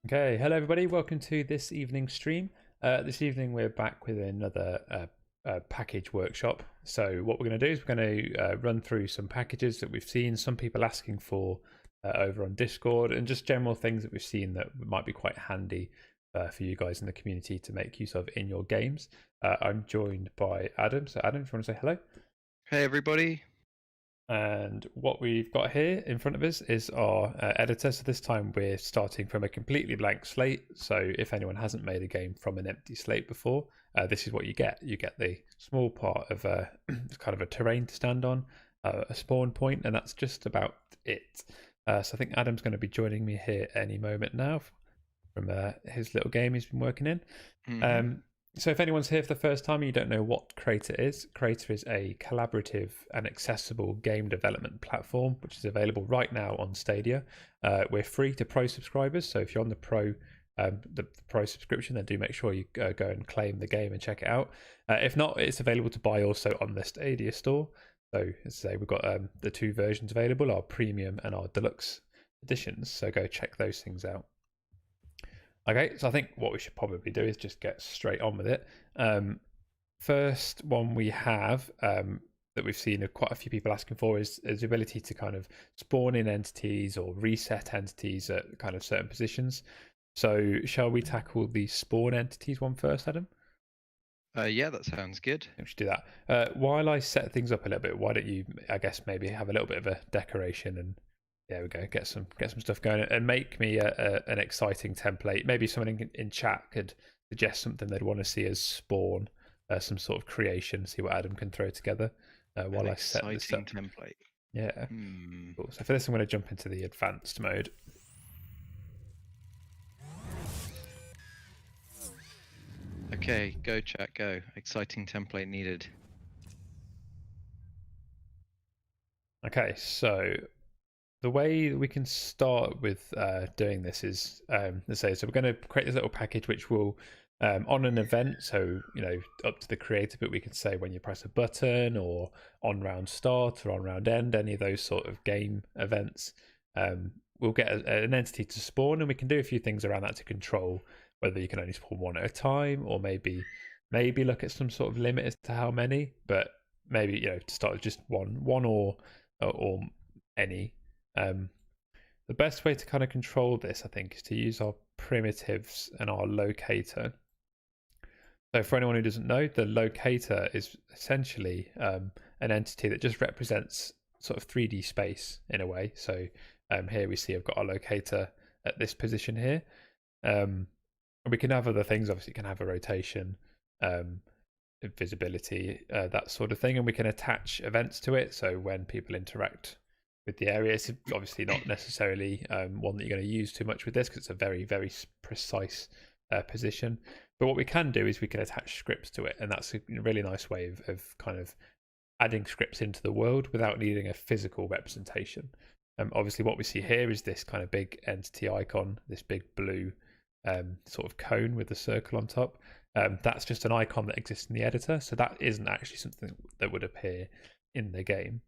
Okay, hello everybody. Welcome to this evening's stream. This evening we're back with another package workshop. So what we're going to do is we're going to run through some packages that we've seen some people asking for over on Discord, and just general things that we've seen that might be quite handy for you guys in the community to make use of in your games. I'm joined by Adam. So Adam, if you want to say hello. Hey everybody. And what we've got here in front of us is our editor. So this time we're starting from a completely blank slate. So if anyone hasn't made a game from an empty slate before, this is what you get. You get the small part of kind of a terrain to stand on, a spawn point, and that's just about it. So I think Adam's going to be joining me here any moment now from his little game he's been working in. So if anyone's here for the first time and you don't know what Crayta is a collaborative and accessible game development platform which is available right now on Stadia. We're free to Pro subscribers, so if you're on the Pro subscription, then do make sure you go and claim the game and check it out. If not, it's available to buy also on the Stadia store. So as I say, we've got the two versions available, our premium and our deluxe editions, so go check those things out. Okay, so I think what we should probably do is just get straight on with it. First one we have that we've seen quite a few people asking for is the ability to kind of spawn in entities or reset entities at kind of certain positions. So shall we tackle the spawn entities one first, Adam? Yeah, that sounds good. We should do that. While I set things up a little bit, why don't you, I guess, maybe have a little bit of a decoration and there we go, get some stuff going and make me an exciting template. Maybe someone in chat could suggest something they'd want to see as spawn, some sort of creation, see what Adam can throw together while I set this up. Template. Yeah. Cool. So for this, I'm going to jump into the advanced mode. Okay, go chat, go. Exciting template needed. Okay, so the way we can start with doing this is, let's say, so we're going to create this little package which will, on an event, so, you know, up to the creator, but we can say when you press a button or on round start or on round end, any of those sort of game events, we'll get an entity to spawn, and we can do a few things around that to control whether you can only spawn one at a time, or maybe look at some sort of limit as to how many, but maybe, you know, to start with just one or any. The best way to kind of control this, I think, is to use our primitives and our locator. So for anyone who doesn't know, the locator is essentially an entity that just represents sort of 3D space in a way. So here we see I've got our locator at this position here. We can have other things. Obviously, it can have a rotation, visibility, that sort of thing, and we can attach events to it. So when people interact with the area, it's obviously not necessarily one that you're going to use too much with this because it's a very, very precise position. But what we can do is we can attach scripts to it, and that's a really nice way of kind of adding scripts into the world without needing a physical representation. Obviously, what we see here is this kind of big entity icon, this big blue sort of cone with the circle on top. That's just an icon that exists in the editor, so that isn't actually something that would appear in the game.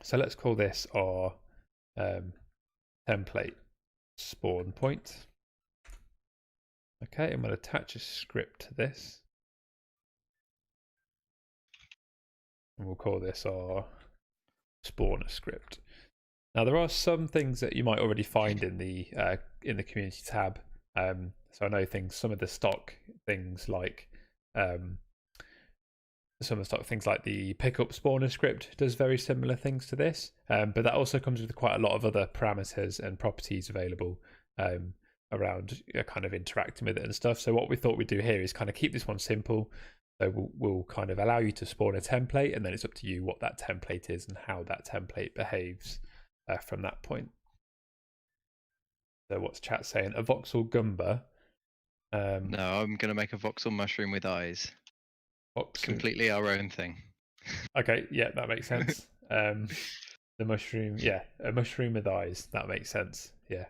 So let's call this our template spawn point. Okay, I'm going to attach a script to this. And we'll call this our spawner script. Now there are some things that you might already find in the community tab. So I know some of the stock things like the pickup spawner script does very similar things to this, but that also comes with quite a lot of other parameters and properties available around kind of interacting with it and stuff. So what we thought we'd do here is kind of keep this one simple. So we'll kind of allow you to spawn a template, and then it's up to you what that template is and how that template behaves from that point. So what's chat saying? A voxel gumba. No, I'm going to make a voxel mushroom with eyes. Completely our own thing. Okay, yeah, that makes sense. The mushroom, yeah, a mushroom with eyes. That makes sense. Yeah.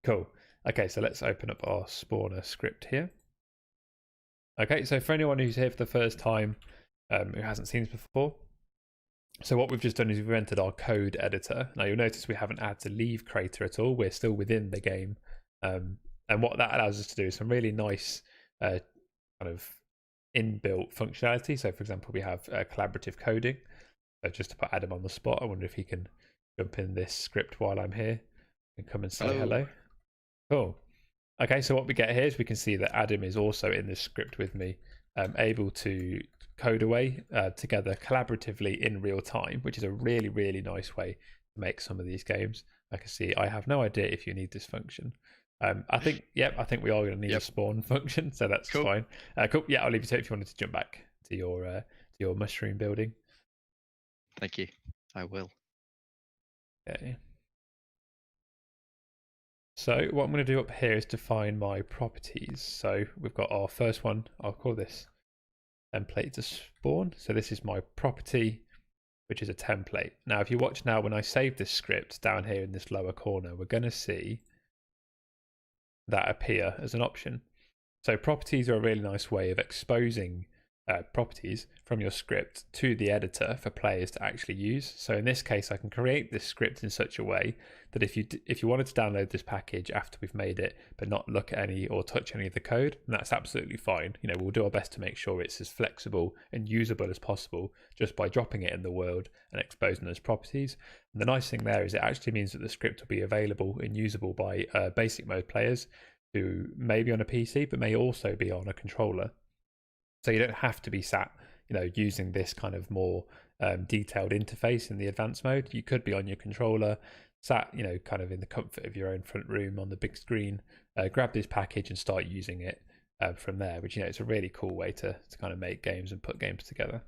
Cool. Okay, so let's open up our spawner script here. Okay, so for anyone who's here for the first time, who hasn't seen this before, So what we've just done is we've entered our code editor. Now you'll notice we haven't had to leave Crayta at all. We're still within the game. And what that allows us to do is some really nice kind of inbuilt functionality. So for example, we have collaborative coding. So just to put Adam on the spot, I wonder if he can jump in this script while I'm here and come and say hello. Cool. Okay, so what we get here is we can see that Adam is also in this script with me, able to code away together collaboratively in real time, which is a really, really nice way to make some of these games. I can see I have no idea if you need this function. I think we are going to need a spawn function, so that's cool. Fine. Cool. Yeah, I'll leave you to it if you wanted to jump back to your mushroom building. Thank you. I will. Okay. So what I'm going to do up here is define my properties. So we've got our first one. I'll call this template to spawn. So this is my property, which is a template. Now, if you watch now, when I save this script down here in this lower corner, we're going to see that appear as an option. So properties are a really nice way of exposing properties from your script to the editor for players to actually use. So in this case, I can create this script in such a way that if you wanted to download this package after we've made it, but not look at any or touch any of the code, then that's absolutely fine. You know, we'll do our best to make sure it's as flexible and usable as possible just by dropping it in the world and exposing those properties. And the nice thing there is it actually means that the script will be available and usable by basic mode players who may be on a PC, but may also be on a controller. So you don't have to be sat, using this kind of more detailed interface in the advanced mode. You could be on your controller, sat, kind of in the comfort of your own front room on the big screen, grab this package and start using it from there, which, it's a really cool way to kind of make games and put games together.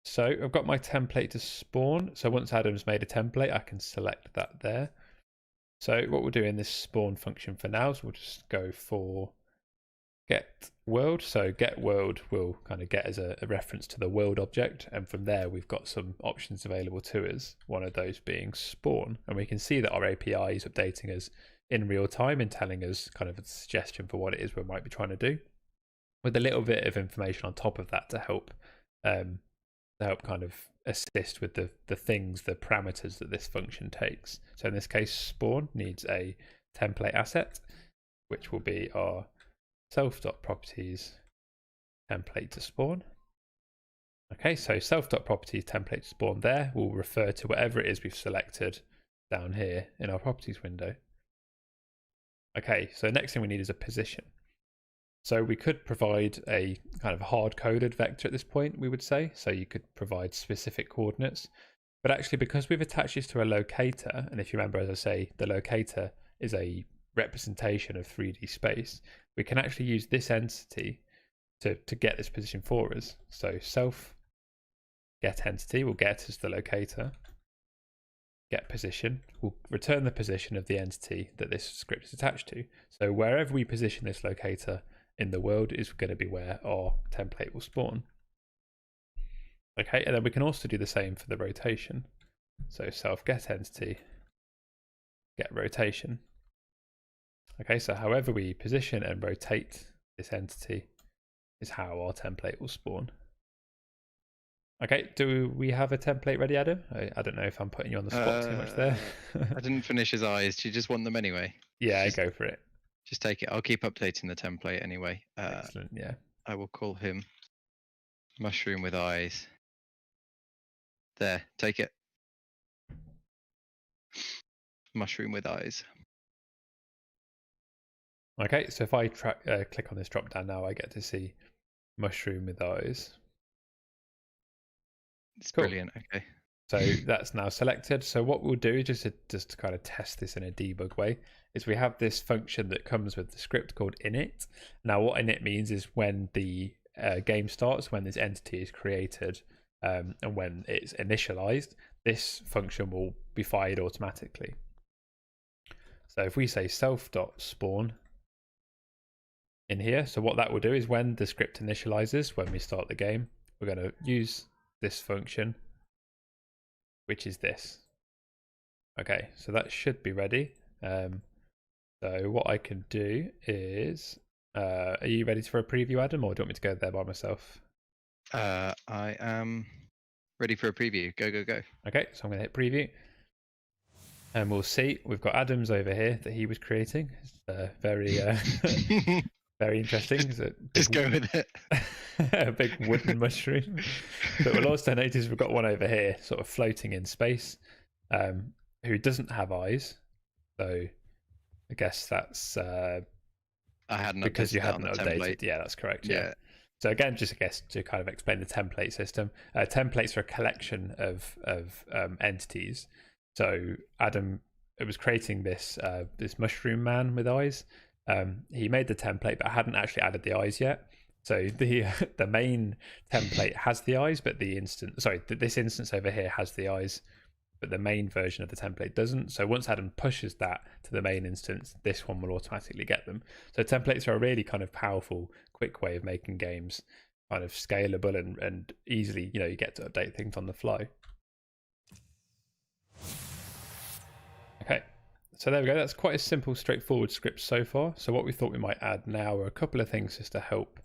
So I've got my template to spawn. So once Adam's made a template, I can select that there. So what we'll do in this spawn function for now is we'll just go for get world. So get world will kind of get as a reference to the world object, and from there we've got some options available to us, one of those being spawn, and we can see that our API is updating us in real time and telling us kind of a suggestion for what it is we might be trying to do, with a little bit of information on top of that to help kind of assist with the parameters that this function takes. So in this case, spawn needs a template asset, which will be our self.properties template to spawn. Okay, so self.properties template to spawn there will refer to whatever it is we've selected down here in our properties window. Okay, so next thing we need is a position. So we could provide a kind of hard-coded vector at this point, we would say. So you could provide specific coordinates. But actually, because we've attached this to a locator, and if you remember, as I say, the locator is a representation of 3D space, we can actually use this entity to get this position for us. So self get entity will get us the locator. Get position will return the position of the entity that this script is attached to. So wherever we position this locator in the world is going to be where our template will spawn. Okay, and then we can also do the same for the rotation. So self get entity, get rotation. Okay, so however we position and rotate this entity is how our template will spawn. Okay, do we have a template ready, Adam? I don't know if I'm putting you on the spot too much there. I didn't finish his eyes. Do you just want them anyway? Yeah, go for it. Just take it. I'll keep updating the template anyway. Excellent, yeah. I will call him mushroom with eyes. There, take it. Mushroom with eyes. Okay, so if I click on this drop down now, I get to see mushroom with eyes. It's cool. Brilliant. Okay. So that's now selected. So what we'll do, just to kind of test this in a debug way, is we have this function that comes with the script called init. Now what init means is when the game starts, when this entity is created, and when it's initialized, this function will be fired automatically. So if we say self.spawn in here, so what that will do is when the script initializes, when we start the game, we're going to use this function, which is this. Okay, so that should be ready. So what I can do is, are you ready for a preview, Adam, or do you want me to go there by myself? I am ready for a preview. Go, go, go. Okay, so I'm going to hit preview. And we'll see. We've got Adams over here that he was creating. It's very, very interesting. It's a big, Just go with it. a big wooden mushroom. But we'll also notice we've got one over here, sort of floating in space, who doesn't have eyes. So I guess that's I hadn't because you updated that on hadn't the updated. template. Yeah, that's correct. Yeah. So again, just I guess to kind of explain the template system, templates are a collection of entities. So Adam, it was creating this this mushroom man with eyes. He made the template, but hadn't actually added the eyes yet. So the main template has the eyes, but this instance over here has the eyes, but the main version of the template doesn't. So once Adam pushes that to the main instance, this one will automatically get them. So templates are a really kind of powerful, quick way of making games kind of scalable and easily, you get to update things on the fly. Okay, so there we go. That's quite a simple, straightforward script so far. So what we thought we might add now are a couple of things just to help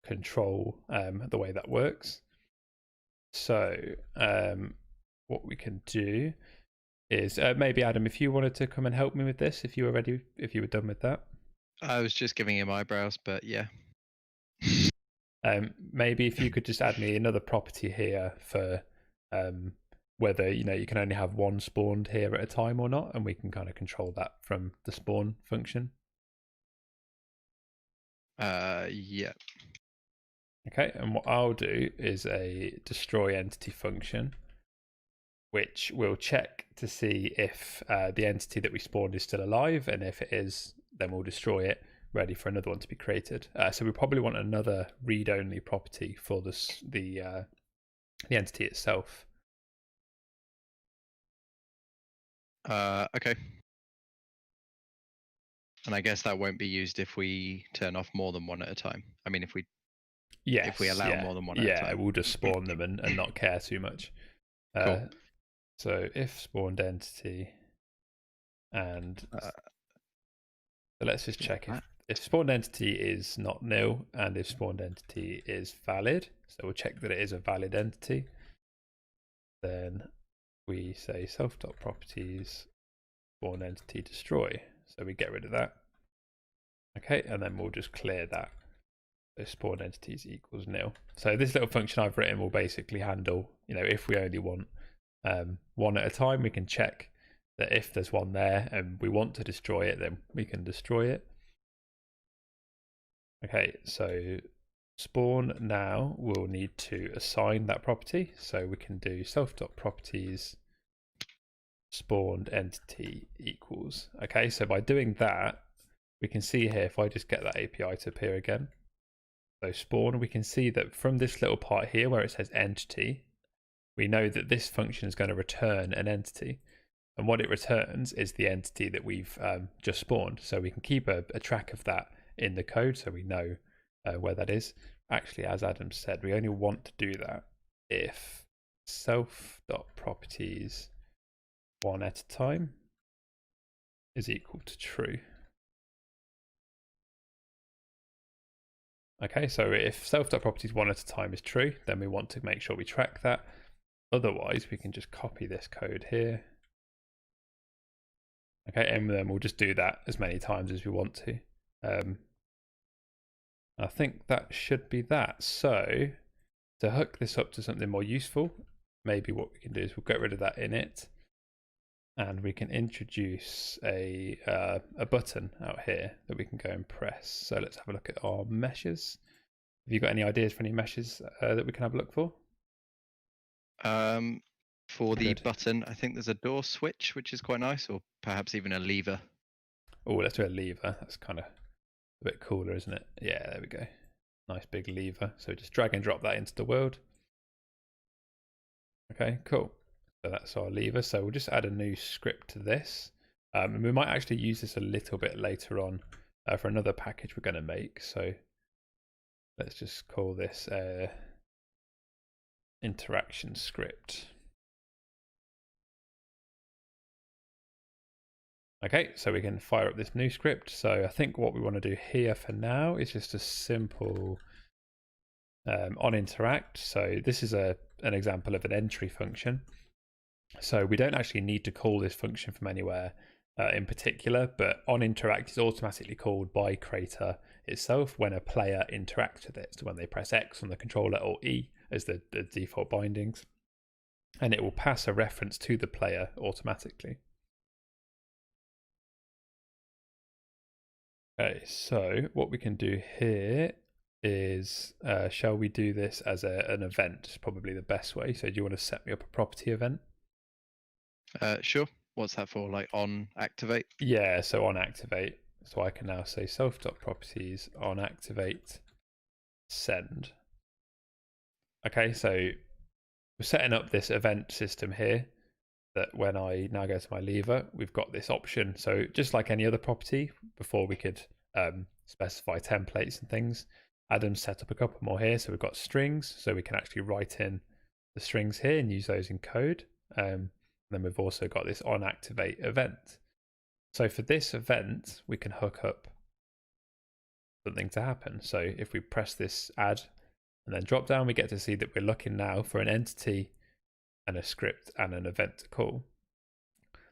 control the way that works. So what we can do is maybe Adam, if you wanted to come and help me with this, if you were ready, if you were done with that. I was just giving him eyebrows, but yeah. Maybe if you could just add me another property here for whether you can only have one spawned here at a time or not, and we can kind of control that from the spawn function. Yeah. Okay, and what I'll do is a destroy entity function, which will check to see if the entity that we spawned is still alive, and if it is, then we'll destroy it, ready for another one to be created. So we probably want another read-only property for the entity itself. Okay. And I guess that won't be used if we turn off more than one at a time. I mean, if we allow more than one at a time. Yeah, we'll just spawn them and not care too much. Cool. So if spawned entity and so let's just check if spawned entity is not nil and if spawned entity is valid. So we'll check that it is a valid entity. Then we say self.properties spawn entity destroy. So we get rid of that. Okay, and then we'll just clear that. So spawn entities equals nil. So this little function I've written will basically handle, if we only want one at a time, we can check that if there's one there and we want to destroy it, then we can destroy it. Okay, so spawn now we'll need to assign that property. So we can do self.properties spawned entity equals. Okay, so by doing that, we can see here, if I just get that API to appear again, so spawn, we can see that from this little part here where it says entity, we know that this function is going to return an entity. And what it returns is the entity that we've just spawned. So we can keep a track of that in the code so we know where that is. Actually, as Adam said, we only want to do that if self.properties one at a time is equal to true. Okay, so if self.properties one at a time is true, then we want to make sure we track that. Otherwise, we can just copy this code here. Okay, and then we'll just do that as many times as we want to. I think that should be that. So to hook this up to something more useful, maybe what we can do is we'll get rid of that init, and we can introduce a button out here that we can go and press. So let's have a look at our meshes. Have you got any ideas for any meshes that we can have a look for? For the button, I think there's a door switch, which is quite nice, or perhaps even a lever. Oh, let's do a lever. That's kind of a bit cooler, isn't it? Yeah, there we go. Nice big lever. So just drag and drop that into the world. Okay, cool. So that's our lever. So we'll just add a new script to this. And we might actually use this a little bit later on for another package we're going to make. So let's just call this interaction script. Okay, so we can fire up this new script. So I think what we want to do here for now is just a simple on interact. So this is an example of an entry function. So we don't actually need to call this function from anywhere in particular, but on interact is automatically called by Crayta itself when a player interacts with it. So when they press X on the controller or E as the default bindings, and it will pass a reference to the player automatically. Okay, so what we can do here is, shall we do this as an event? It's probably the best way. So do you want to set me up a property event? Sure. What's that for? Like on activate? Yeah, so on activate. So I can now say self.properties on activate send. Okay, so we're setting up this event system here that when I now go to my lever, we've got this option. So just like any other property, before we could specify templates and things, Adam's set up a couple more here. So we've got strings, so we can actually write in the strings here and use those in code. Then we've also got this on activate event. So for this event, we can hook up something to happen. So if we press this add and then drop down, we get to see that we're looking now for an entity and a script and an event to call.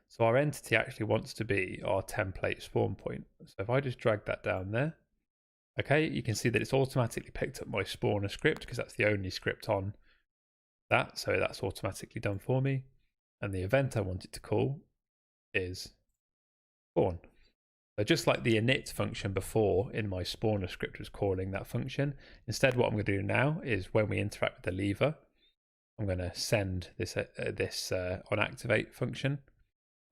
So our entity actually wants to be our template spawn point. So if I just drag that down there, okay, you can see that it's automatically picked up my spawner script because that's the only script on that. So that's automatically done for me. And the event I want it to call is spawn. So just like the init function before in my spawner script was calling that function, instead what I'm going to do now is when we interact with the lever, I'm going to send this on activate function.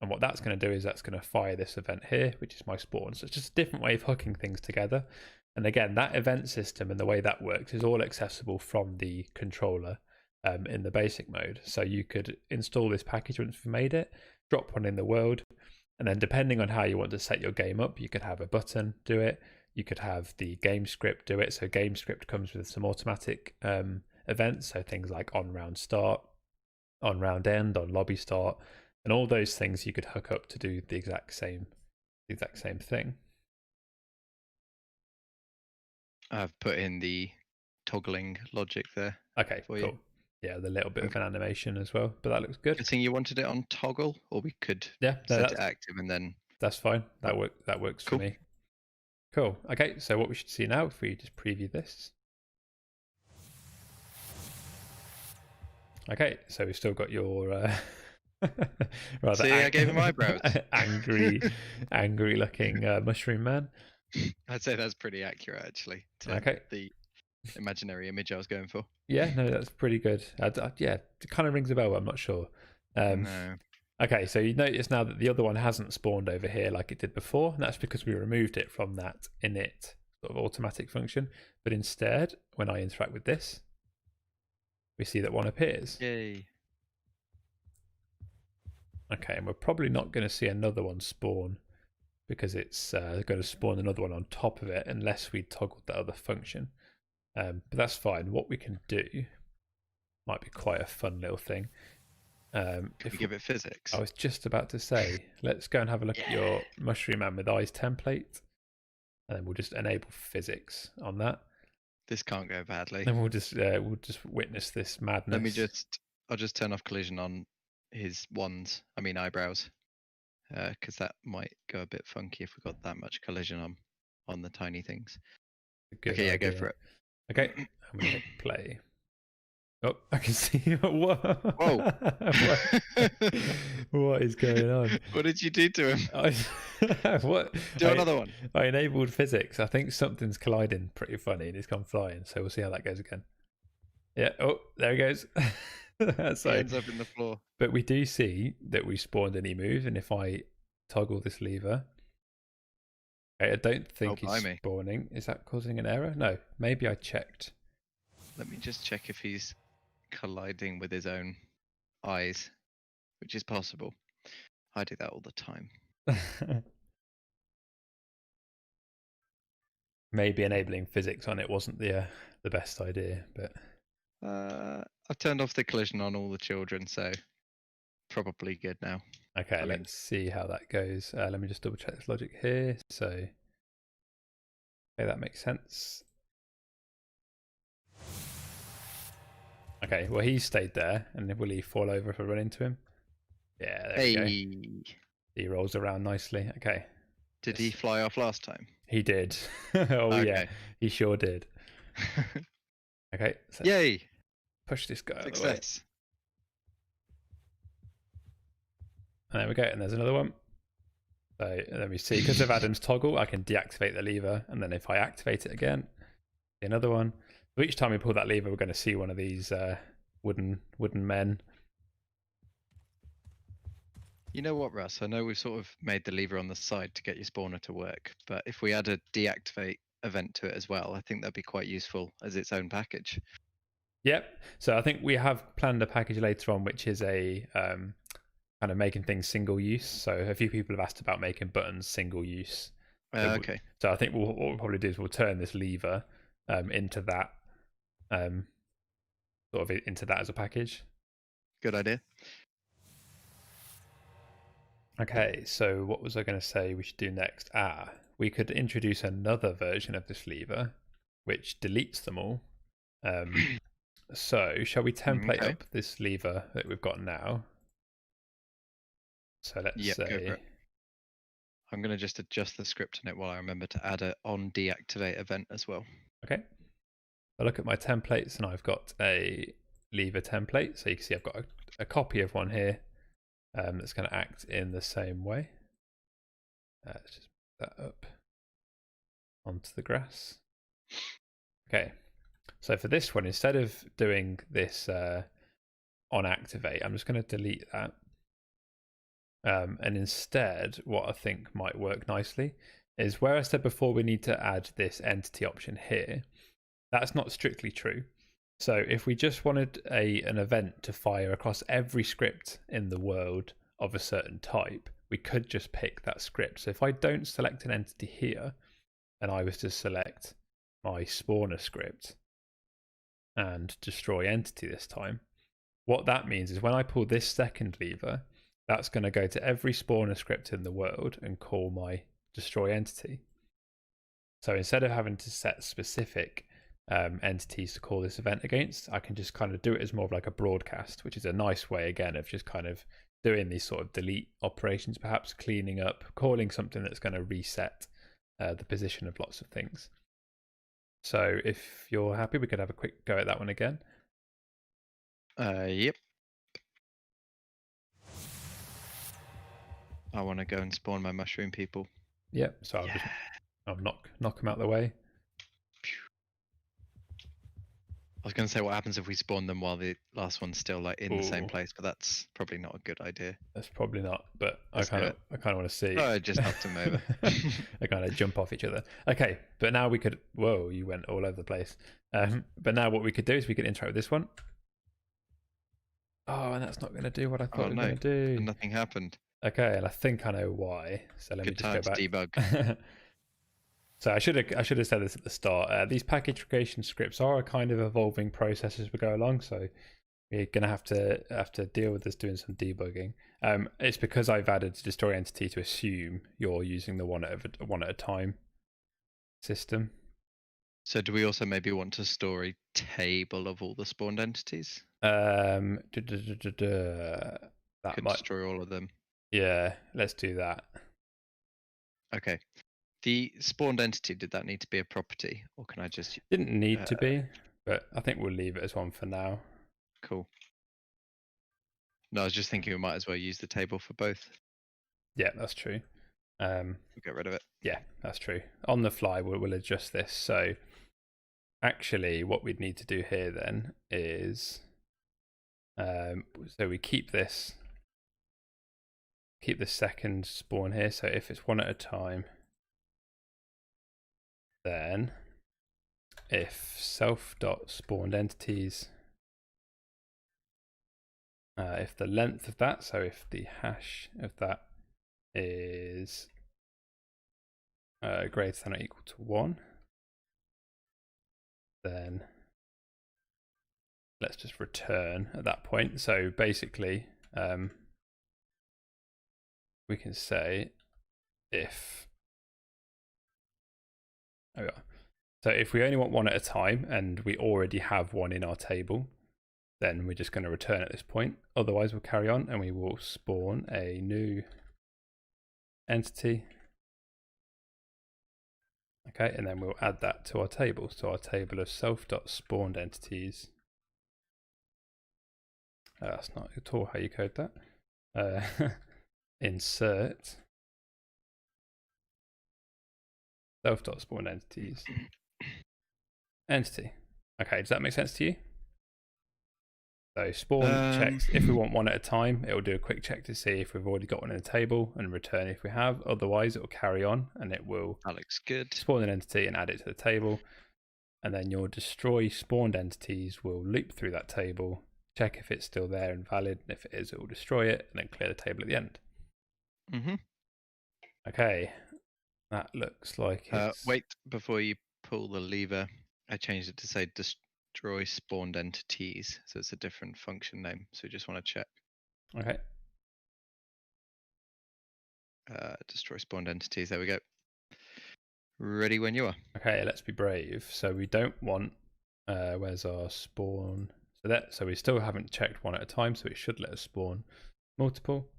And what that's going to do is that's going to fire this event here, which is my spawn. So it's just a different way of hooking things together. And again, that event system and the way that works is all accessible from the controller in the basic mode. So you could install this package once you've made it, drop one in the world, and then depending on how you want to set your game up, you could have a button do it. You could have the game script do it. So game script comes with some automatic events. So things like on round start, on round end, on lobby start, and all those things you could hook up to do the exact same thing. I've put in the toggling logic there. Okay, cool. You. Yeah, the little bit of an animation as well, but that looks good. Good thing you wanted it on toggle, or we could set it active and then. That's fine. That works cool. For me. Cool. Okay, so what we should see now, if we just preview this. Okay, so we've still got your rather. See, I gave him eyebrows. angry looking mushroom man. I'd say that's pretty accurate, actually. Okay. The imaginary image I was going for. Yeah, no, that's pretty good. Yeah, it kind of rings a bell, but I'm not sure. No. Okay, so you notice now that the other one hasn't spawned over here like it did before, and that's because we removed it from that init sort of automatic function. But instead, when I interact with this, we see that one appears. Yay. Okay, and we're probably not going to see another one spawn because it's going to spawn another one on top of it unless we toggled that other function. But that's fine. What we can do might be quite a fun little thing. If we give it physics. I was just about to say, let's go and have a look at your mushroom man with eyes template, and then we'll just enable physics on that. This can't go badly. And we'll just witness this madness. I'll just turn off collision on his eyebrows, because that might go a bit funky if we've got that much collision on the tiny things. Okay, yeah, go for it. Okay, I'm gonna hit play. Oh, I can see. Whoa! What is going on? What did you do to him? What? Another one. I enabled physics. I think something's colliding pretty funny and it's gone flying. So we'll see how that goes again. Yeah. Oh, there he goes. So, he ends up in the floor. But we do see that we spawned and he moved. And if I toggle this lever, okay, I don't think he's spawning. Is that causing an error? No. Maybe I checked. Let me just check if he's colliding with his own eyes, which is possible. I do that all the time. Maybe enabling physics on it wasn't the best idea, but I've turned off the collision on all the children, so probably good now. Okay, let's see how that goes. Let me just double check this logic here. So, okay, that makes sense. Okay, well, he stayed there, and will he fall over if I run into him? Yeah, there we go. He rolls around nicely. Okay. Did he fly off last time? He did. Oh, okay. yeah, he sure did. Okay. So Yay! push this guy out of the Success. way. And there we go. And there's another one. So let me see. Because of Adam's toggle, I can deactivate the lever. And then if I activate it again, another one. So each time we pull that lever, we're going to see one of these wooden men. You know what, Russ? I know we've sort of made the lever on the side to get your spawner to work, but if we add a deactivate event to it as well, I think that'd be quite useful as its own package. Yep. So I think we have planned a package later on, which is a kind of making things single use. So a few people have asked about making buttons single use. Okay. So I think what we'll probably do is we'll turn this lever into that, sort of into that as a package. Good idea. Okay, so what was I going to say we should do next? We could introduce another version of this lever, which deletes them all. So shall we template up this lever that we've got now? So let's say... Go for it. I'm going to just adjust the script in it while I remember to add a on deactivate event as well. Okay. I look at my templates and I've got a lever template. So you can see I've got a copy of one here that's going to act in the same way. Let's just put that up onto the grass. Okay. So for this one, instead of doing this on activate, I'm just going to delete that. And instead, what I think might work nicely is where I said before we need to add this entity option here. That's not strictly true. So if we just wanted an event to fire across every script in the world of a certain type, we could just pick that script. So if I don't select an entity here, and I was to select my spawner script and destroy entity this time, what that means is when I pull this second lever, that's going to go to every spawner script in the world and call my destroy entity. So instead of having to set specific entities to call this event against, I can just kind of do it as more of like a broadcast, which is a nice way again of just kind of doing these sort of delete operations, perhaps cleaning up, calling something that's going to reset the position of lots of things. So if you're happy, we could have a quick go at that one again. Yep. I want to go and spawn my mushroom people. Yep. So I'll knock them out of the way. I was going to say what happens if we spawn them while the last one's still like in the same place, but that's probably not a good idea. That's probably not, but I kind of want to see. Oh, I just knocked them over. They kind of jump off each other. Okay, but now we could. Whoa, you went all over the place. But now what we could do is we could interact with this one. Oh, and that's not going to do what I thought it was going to do. Nothing happened. Okay, and I think I know why. So let me just go back. Debug. So I should have said this at the start. These package creation scripts are a kind of evolving process as we go along. So we're going to have to deal with this doing some debugging. It's because I've added destroy entity to assume you're using the one at a time system. So do we also maybe want to store a table of all the spawned entities? That could destroy all of them. Yeah, let's do that. Okay. The spawned entity, did that need to be a property, or can I just... Didn't need to be, but I think we'll leave it as one for now. Cool. No, I was just thinking we might as well use the table for both. Yeah, that's true. We'll get rid of it. Yeah, that's true. On the fly, we'll adjust this. So actually, what we'd need to do here then is... so we keep this second spawn here. So if it's one at a time... Then if self.spawned entities, if the length of that, so if the hash of that is greater than or equal to 1, then let's just return at that point. So basically, we can say if so if we only want one at a time and we already have one in our table, then we're just going to return at this point. Otherwise, we'll carry on and we will spawn a new entity. Okay, and then we'll add that to our table. So our table of self.spawned entities. That's not at all how you code that. Insert self.spawned entities. Entity. Okay, does that make sense to you? So spawn checks, if we want one at a time, it will do a quick check to see if we've already got one in the table and return if we have. Otherwise, it will carry on and it will that looks good. Spawn an entity and add it to the table. And then your destroy spawned entities will loop through that table, check if it's still there and valid. And if it is, it will destroy it and then clear the table at the end. Okay, that looks like it's... Wait, before you pull the lever, I changed it to say destroy spawned entities, so it's a different function name, so we just want to check. Okay. Destroy spawned entities, there we go. Ready when you are. Okay, let's be brave. So we don't want, where's our spawn? So we still haven't checked one at a time, so it should let us spawn multiple.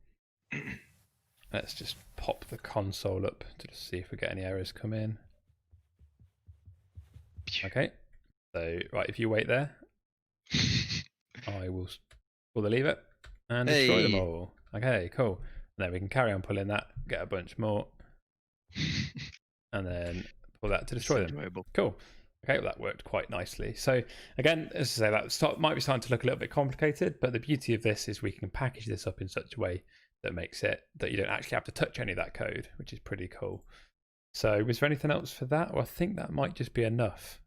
Let's just pop the console up to just see if we get any errors come in. Okay, so right, if you wait there, I will pull the lever and destroy them all. Okay, cool. And then we can carry on pulling that, get a bunch more, and then pull that to destroy them. Enjoyable. Cool. Okay, well, that worked quite nicely. So again, as I say, that might be starting to look a little bit complicated, but the beauty of this is we can package this up in such a way that makes it that you don't actually have to touch any of that code, which is pretty cool. So was there anything else for that? Well, I think that might just be enough.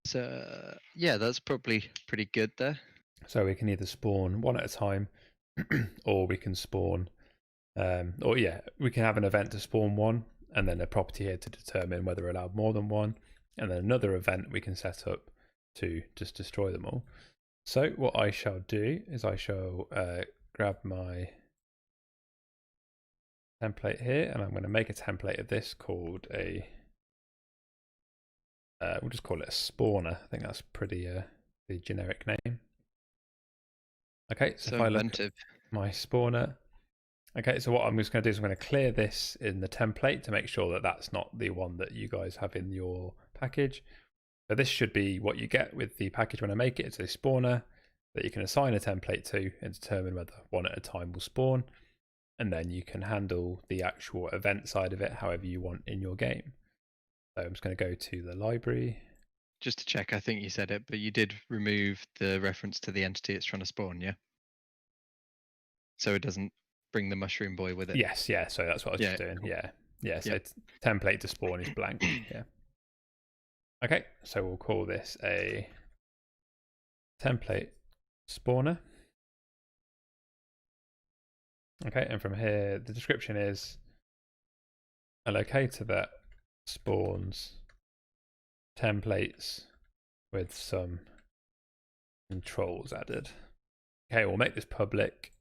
So yeah, that's probably pretty good there. So we can either spawn one at a time, or we can spawn, we can have an event to spawn one, and then a property here to determine whether we're allowed more than one, and then another event we can set up to just destroy them all. So what I shall do is I shall grab my template here, and I'm going to make a template of this called a, we'll just call it a spawner. I think that's pretty generic name. Okay, so if I look at my spawner, okay, so what I'm just going to do is I'm going to clear this in the template to make sure that that's not the one that you guys have in your package. So this should be what you get with the package when I make it. It's a spawner that you can assign a template to and determine whether one at a time will spawn. And then you can handle the actual event side of it however you want in your game. So I'm just going to go to the library. Just to check, I think you said it, but you did remove the reference to the entity it's trying to spawn, yeah? So it doesn't bring the mushroom boy with it? Yes, yeah, so that's what I was just doing. Cool. Yeah, so template to spawn is blank, yeah. Okay, so we'll call this a template spawner. Okay, and from here, the description is a locator that spawns templates with some controls added. Okay, we'll make this public,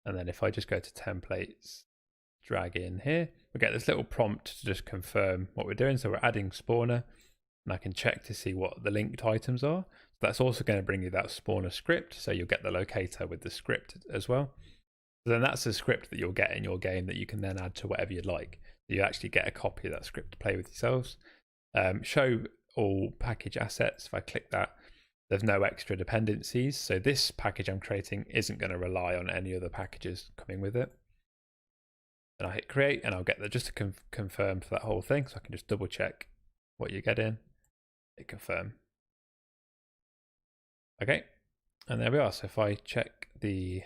and then if I just go to templates, drag in here, we'll get this little prompt to just confirm what we're doing. So we're adding spawner, and I can check to see what the linked items are. So that's also going to bring you that spawner script, so you'll get the locator with the script as well. So then that's a script that you'll get in your game that you can then add to whatever you'd like. So you actually get a copy of that script to play with yourselves. Show all package assets. If I click that, there's no extra dependencies. So this package I'm creating isn't going to rely on any other packages coming with it. And I hit create, and I'll get the just to confirm for that whole thing. So I can just double check what you get in. Hit confirm. Okay, and there we are. So if I check the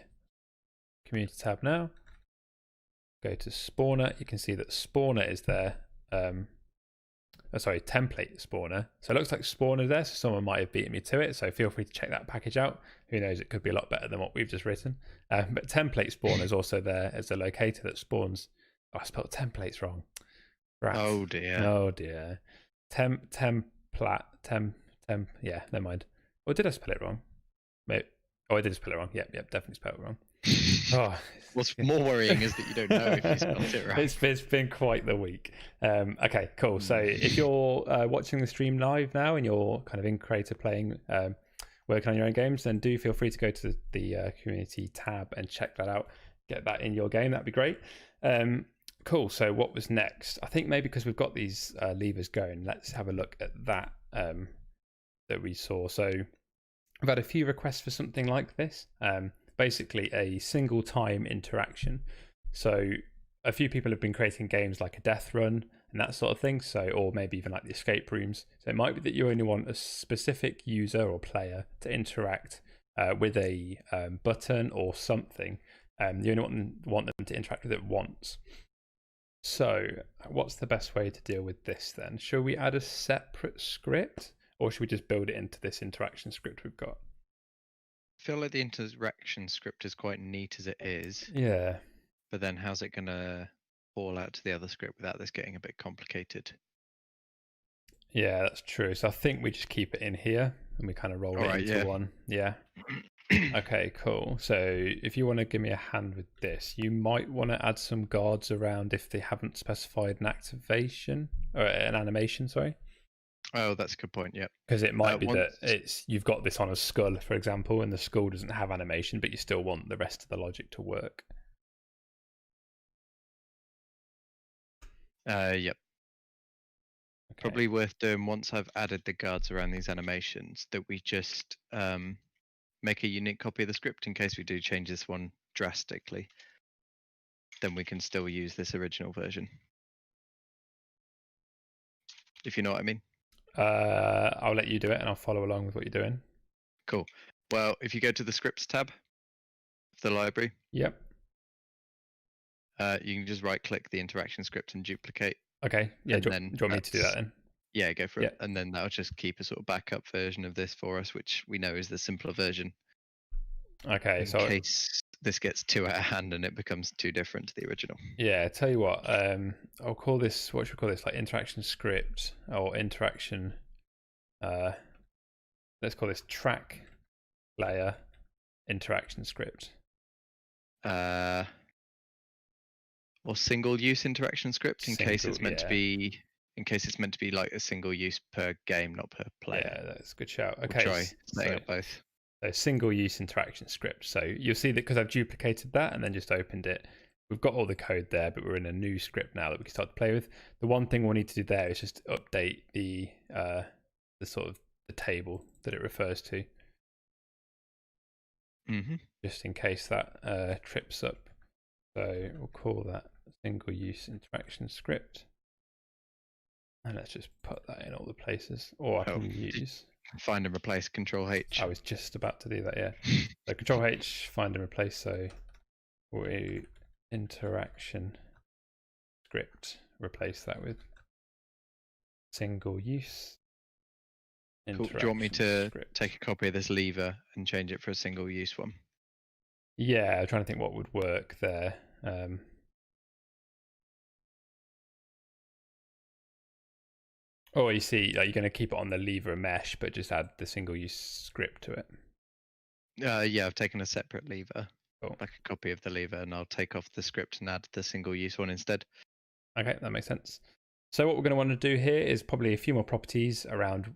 community tab now, go to spawner, you can see that spawner is there. Template spawner. So it looks like spawner there, so someone might have beaten me to it. So feel free to check that package out. Who knows, it could be a lot better than what we've just written. But template spawner is also there as a locator that spawns. Oh, I spelled templates wrong. Right. Oh dear. Oh dear. Yeah, never mind. Or did I spell it wrong? Maybe. Oh, I did spell it wrong. Yep, definitely spelled it wrong. Oh. What's more worrying is that you don't know if you spelled it right. It's been quite the week. Okay, cool. So if you're watching the stream live now and you're kind of in Crayta playing, working on your own games, then do feel free to go to the community tab and check that out. Get that in your game. That'd be great. Cool. So what was next? I think maybe because we've got these levers going, let's have a look at that that we saw. So we've had a few requests for something like this. Basically a single time interaction. So a few people have been creating games like a death run and that sort of thing. So, or maybe even like the escape rooms. So it might be that you only want a specific user or player to interact with a button or something. You only want them to interact with it once. So what's the best way to deal with this then? Should we add a separate script, or should we just build it into this interaction script we've got? I feel like the interaction script is quite neat as it is. Yeah. But then how's it going to fall out to the other script without this getting a bit complicated? Yeah, that's true. So I think we just keep it in here and we kind of roll it into one. Yeah. Okay, cool. So if you want to give me a hand with this, you might want to add some guards around if they haven't specified an activation or an animation, sorry. Oh, that's a good point. Yeah. Because it might be that you've got this on a skull, for example, and the skull doesn't have animation, but you still want the rest of the logic to work. Yep. Okay. Probably worth doing once I've added the guards around these animations that we just make a unique copy of the script in case we do change this one drastically. Then we can still use this original version. If you know what I mean. I'll let you do it and I'll follow along with what you're doing. Cool. Well, if you go to the scripts tab of the library. Yep. You can just right click the interaction script and duplicate. Okay. Yeah. Do you want me to do that then? Yeah, go for it. And then that'll just keep a sort of backup version of this for us, which we know is the simpler version. Okay. In case this gets too out of hand and it becomes too different to the original. Yeah. Tell you what. I'll call this. What should we call this? Like interaction script or interaction. Let's call this track layer interaction script. Or single use interaction script in case it's meant to be like a single use per game, not per player. Yeah, that's a good shout. Okay, we'll try setting up both. So single use interaction script. So you'll see that because I've duplicated that and then just opened it, we've got all the code there, but we're in a new script now that we can start to play with. The one thing we'll need to do there is just update the sort of the table that it refers to. Just in case that trips up. So we'll call that single use interaction script. And let's just put that in all the places. Or I can use find and replace Control H. I was just about to do that, yeah. So Control H, find and replace. So we interaction script, replace that with single use. Cool. Do you want me to take a copy of this lever and change it for a single use one? Yeah, I'm trying to think what would work there. Oh, you see, like you're going to keep it on the lever mesh, but just add the single use script to it. Yeah, I've taken a separate lever, cool. Like a copy of the lever, and I'll take off the script and add the single use one instead. Okay, that makes sense. So what we're going to want to do here is probably a few more properties around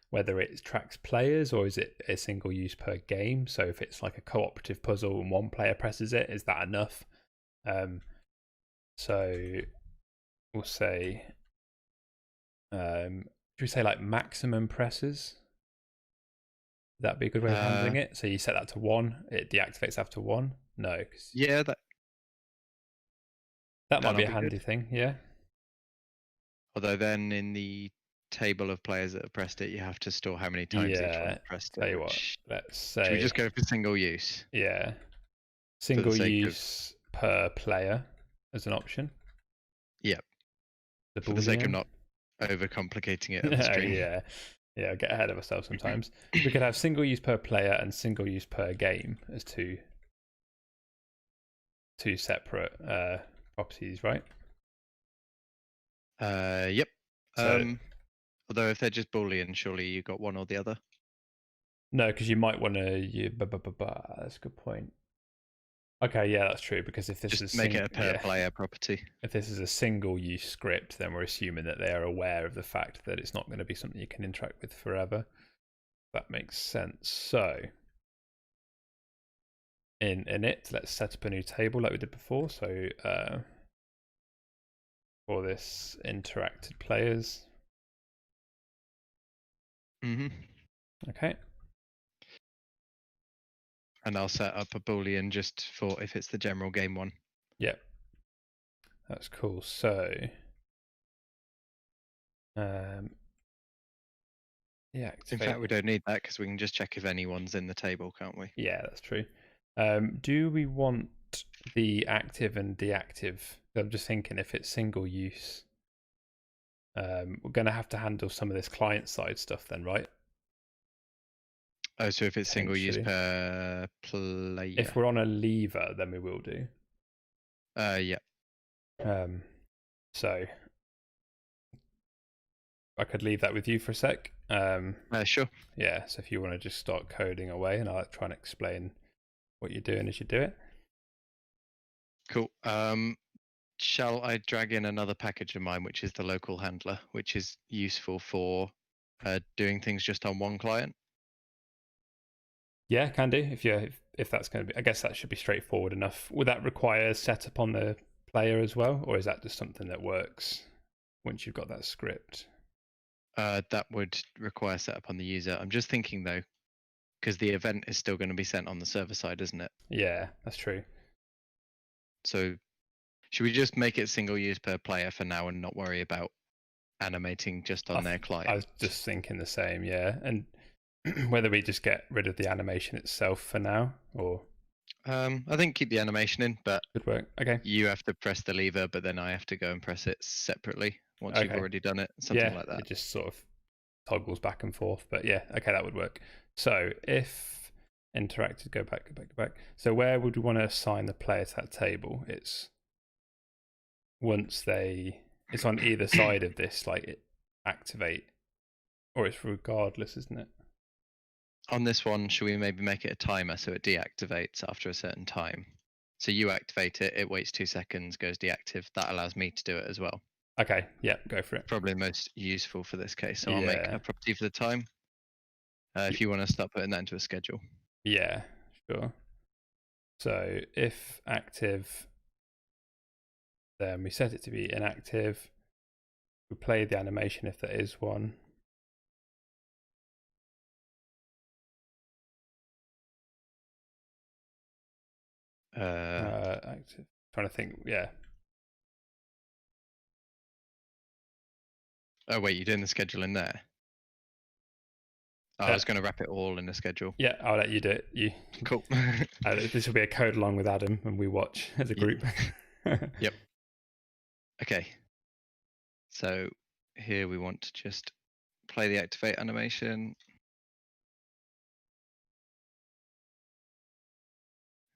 whether it tracks players or is it a single use per game. So if it's like a cooperative puzzle and one player presses it, is that enough? So we'll say, should we say like maximum presses? Would that be a good way of handling it? So you set that to 1, it deactivates after 1? No. Yeah, that might be a handy thing, yeah. Although then in the table of players that have pressed it, you have to store how many times each one pressed it. Tell you what, let's say... Should we just go for single use? Yeah. Single use per player as an option. Yep. For the sake of not overcomplicating it on the screen. Yeah, get ahead of ourselves sometimes. We could have single use per player and single use per game as two separate properties, right? Yep. So, although if they're just Boolean, surely you got one or the other. No, because you might want to. That's a good point. Okay, yeah, that's true. Because if this just make it a per player property. If this is a single use script, then we're assuming that they are aware of the fact that it's not going to be something you can interact with forever. That makes sense. So in init, let's set up a new table like we did before. So for this interacted players. Okay. And I'll set up a boolean just for if it's the general game one. Yep. That's cool. So yeah. In fact, we don't need that because we can just check if anyone's in the table, can't we? Yeah, that's true. Do we want the active and deactive? I'm just thinking if it's single use, we're going to have to handle some of this client side stuff then, right? Oh, so if it's single use per player. If we're on a lever, then we will do. Yeah. So I could leave that with you for a sec. Sure. Yeah, so if you want to just start coding away and I'll try and explain what you're doing as you do it. Cool. Shall I drag in another package of mine, which is the local handler, which is useful for doing things just on one client? Yeah, can do. If that's going to be, I guess that should be straightforward enough. Would that require setup on the player as well, or is that just something that works once you've got that script? That would require setup on the user. I'm just thinking though, because the event is still going to be sent on the server side, isn't it? Yeah, that's true. So should we just make it single use per player for now and not worry about animating just on their client? I was just thinking the same, yeah. And whether we just get rid of the animation itself for now, or I think keep the animation in, but could work. Okay. You have to press the lever, but then I have to go and press it separately once you've already done it. Something like that. It just sort of toggles back and forth. But yeah, okay, that would work. So if interacted, go back. So where would we want to assign the player to that table? It's it's on either side of this, like it activate, or it's regardless, isn't it? On this one, should we maybe make it a timer so it deactivates after a certain time? So you activate it, it waits 2 seconds, goes deactive. That allows me to do it as well. Okay, yeah, go for it. Probably most useful for this case. So I'll make a property for the time. If you want to start putting that into a schedule. Yeah, sure. So if active, then we set it to be inactive. We play the animation if there is one. Active. Trying to think. Yeah. Oh wait, you're doing the schedule in there. I was going to wrap it all in the schedule. Yeah, I'll let you do it. You cool. This will be a code along with Adam, and we watch as a group. Yep. Okay. So here we want to just play the activate animation.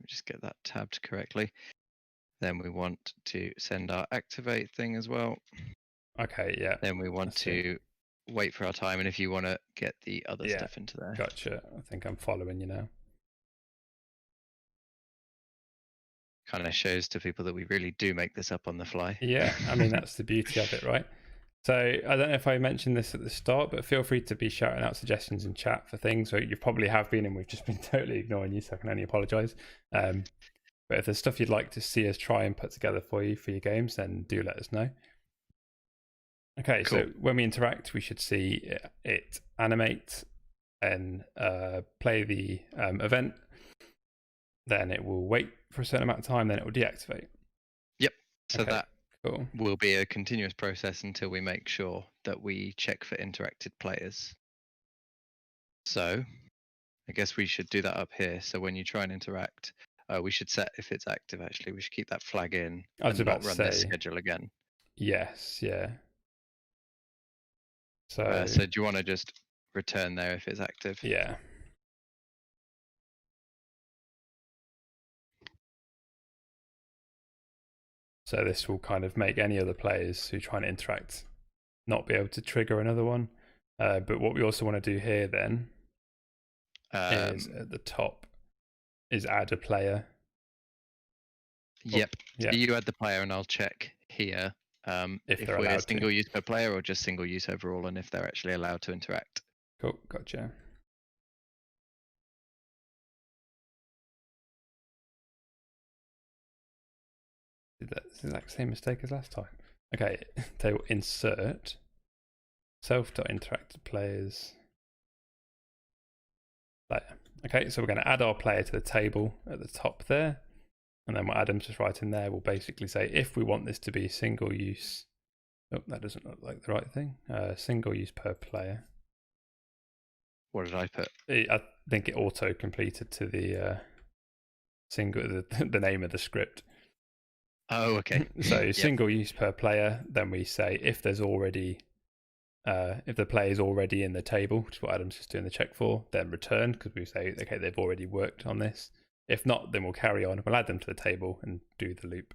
Just get that tabbed correctly. Then we want to send our activate thing as well. Okay, yeah. Then we want to wait for our time, and if you want to get the other stuff into there. Gotcha. I think I'm following you now. Kind of shows to people that we really do make this up on the fly. Yeah, I mean, that's the beauty of it, right? So I don't know if I mentioned this at the start, but feel free to be shouting out suggestions in chat for things. So you probably have been, and we've just been totally ignoring you, so I can only apologize. But if there's stuff you'd like to see us try and put together for you for your games, then do let us know. Okay, cool. So when we interact, we should see it animate and play the event. Then it will wait for a certain amount of time, then it will deactivate. Yep. So that cool. Will be a continuous process until we make sure that we check for interacted players. So I guess we should do that up here. So when you try and interact, we should set if it's active, actually. We should keep that flag in and not run this schedule again. Yes, yeah. So do you want to just return there if it's active? Yeah. So this will kind of make any other players who try and interact not be able to trigger another one. But what we also want to do here then is at the top is add a player. Yep. So you add the player and I'll check here if we're single use per player or just single use overall, and if they're actually allowed to interact. Cool, gotcha. Did that exact same mistake as last time. Okay, table insert self.interacted players player. Okay, so we're going to add our player to the table at the top there, and then what Adam's just writing there will basically say if we want this to be single use. Oh, that doesn't look like the right thing. Single use per player. What did I put? I think it auto completed to the the name of the script. Oh, okay. So single use per player. Then we say if there's already if the player is already in the table, which is what Adam's just doing the check for, then return, because we say okay they've already worked on this. If not, then we'll carry on. We'll add them to the table and do the loop.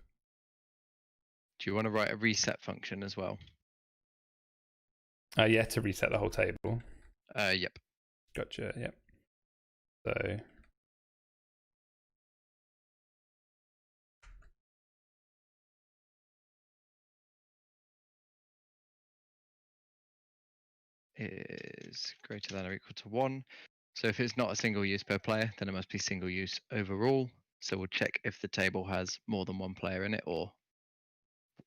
Do you want to write a reset function as well? Yeah, to reset the whole table. Yep. Gotcha. Yep. So is greater than or equal to 1. So if it's not a single use per player, then it must be single use overall. So we'll check if the table has more than one player in it, or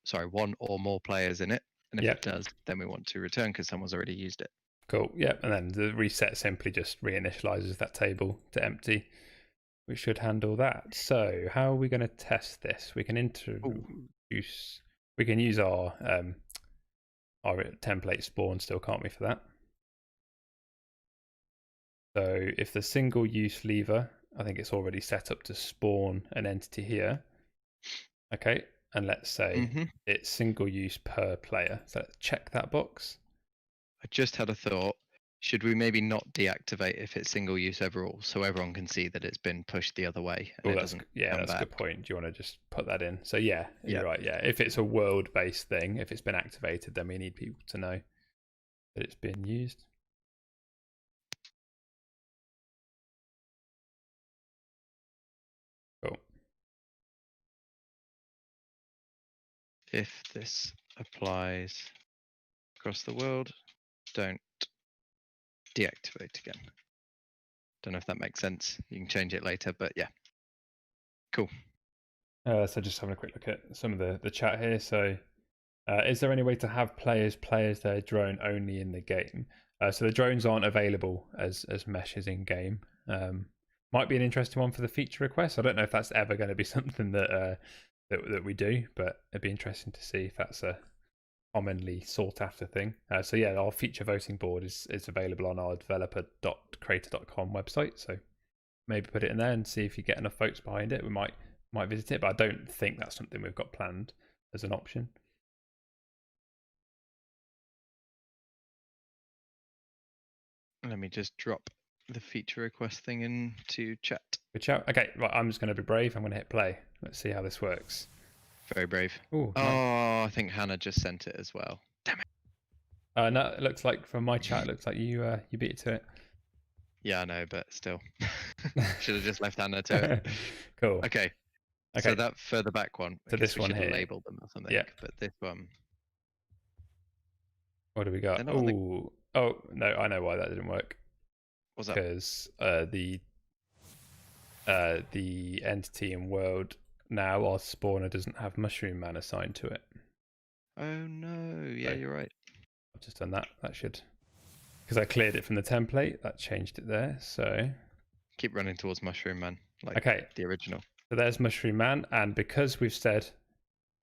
sorry, one or more players in it. And if it does, then we want to return because someone's already used it. Cool. Yep. And then the reset simply just reinitializes that table to empty. We should handle that. So how are we going to test this? We can introduce. We can use our template spawn still, can't we, for that? So if the single use lever, I think it's already set up to spawn an entity here. Okay. And let's say it's single use per player. So let's check that box. I just had a thought. Should we maybe not deactivate if it's single use overall, so everyone can see that it's been pushed the other way? And that's a good point. Do you want to just put that in? So you're right. Yeah, if it's a world-based thing, if it's been activated, then we need people to know that it's been used. Cool. If this applies across the world, don't deactivate again. Don't know if that makes sense. You can change it later, but yeah. Cool. So just having a quick look at some of the chat here. So is there any way to have players their drone only in the game? So the drones aren't available as meshes in game. Might be an interesting one for the feature request. I don't know if that's ever going to be something that that we do, but it'd be interesting to see if that's a commonly sought after thing. So yeah, our feature voting board is available on our developer.crayta.com website. So maybe put it in there and see if you get enough votes behind it. We might visit it, but I don't think that's something we've got planned as an option. Let me just drop the feature request thing into chat. Good shout. Okay, right, I'm just going to be brave. I'm going to hit play. Let's see how this works. Very brave. Ooh, oh, nice. I think Hannah just sent it as well. Damn it. No, it looks like from my chat, it looks like you beat it to it. Yeah, I know, but still. Should have just left Hannah to it. Cool. Okay. So that further back one. So this one here. Label them or something. Yeah. But this one. What do we got? Oh, no, I know why that didn't work. What's that? Because the entity in world now, our spawner doesn't have Mushroom Man assigned to it. Oh no! Yeah, you're right. I've just done that. That should, because I cleared it from the template, that changed it there. So keep running towards Mushroom Man, like the original. So there's Mushroom Man, and because we've said,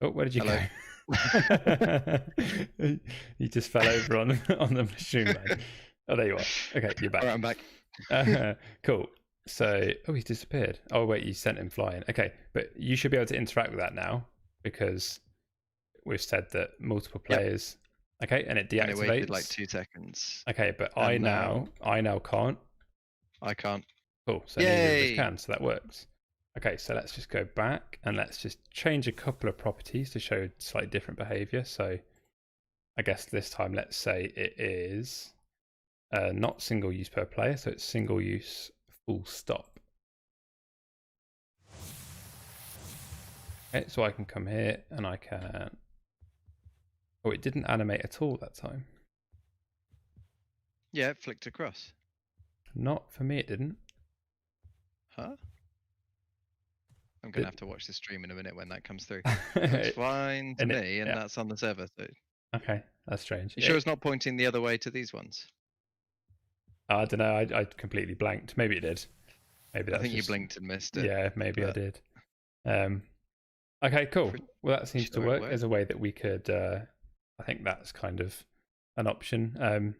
oh, where did you go? You just fell over on the Mushroom Man. Oh, there you are. Okay, you're back. All right, I'm back. Cool. So, he's disappeared. Oh, wait, you sent him flying. Okay, but you should be able to interact with that now because we've said that multiple players. Yep. Okay, and it deactivates. And it waited like 2 seconds. Okay, but I now can't. I can't. Cool. So neither of us can. So that works. Okay, so let's just go back and let's just change a couple of properties to show slightly different behavior. So I guess this time, let's say it is not single use per player. So it's single use full stop. Okay, so I can come here and I can. Oh, it didn't animate at all that time. Yeah, it flicked across. Not for me, it didn't. Huh? I'm gonna have to watch the stream in a minute when that comes through. Looks fine to me, and that's on the server. So. Okay, that's strange. You sure it's not pointing the other way to these ones? I don't know. I completely blanked. Maybe it did. Maybe that's I think just... you blinked and missed it. Yeah, maybe I did. Okay, cool. Well, that seems to work as a way that we could. I think that's kind of an option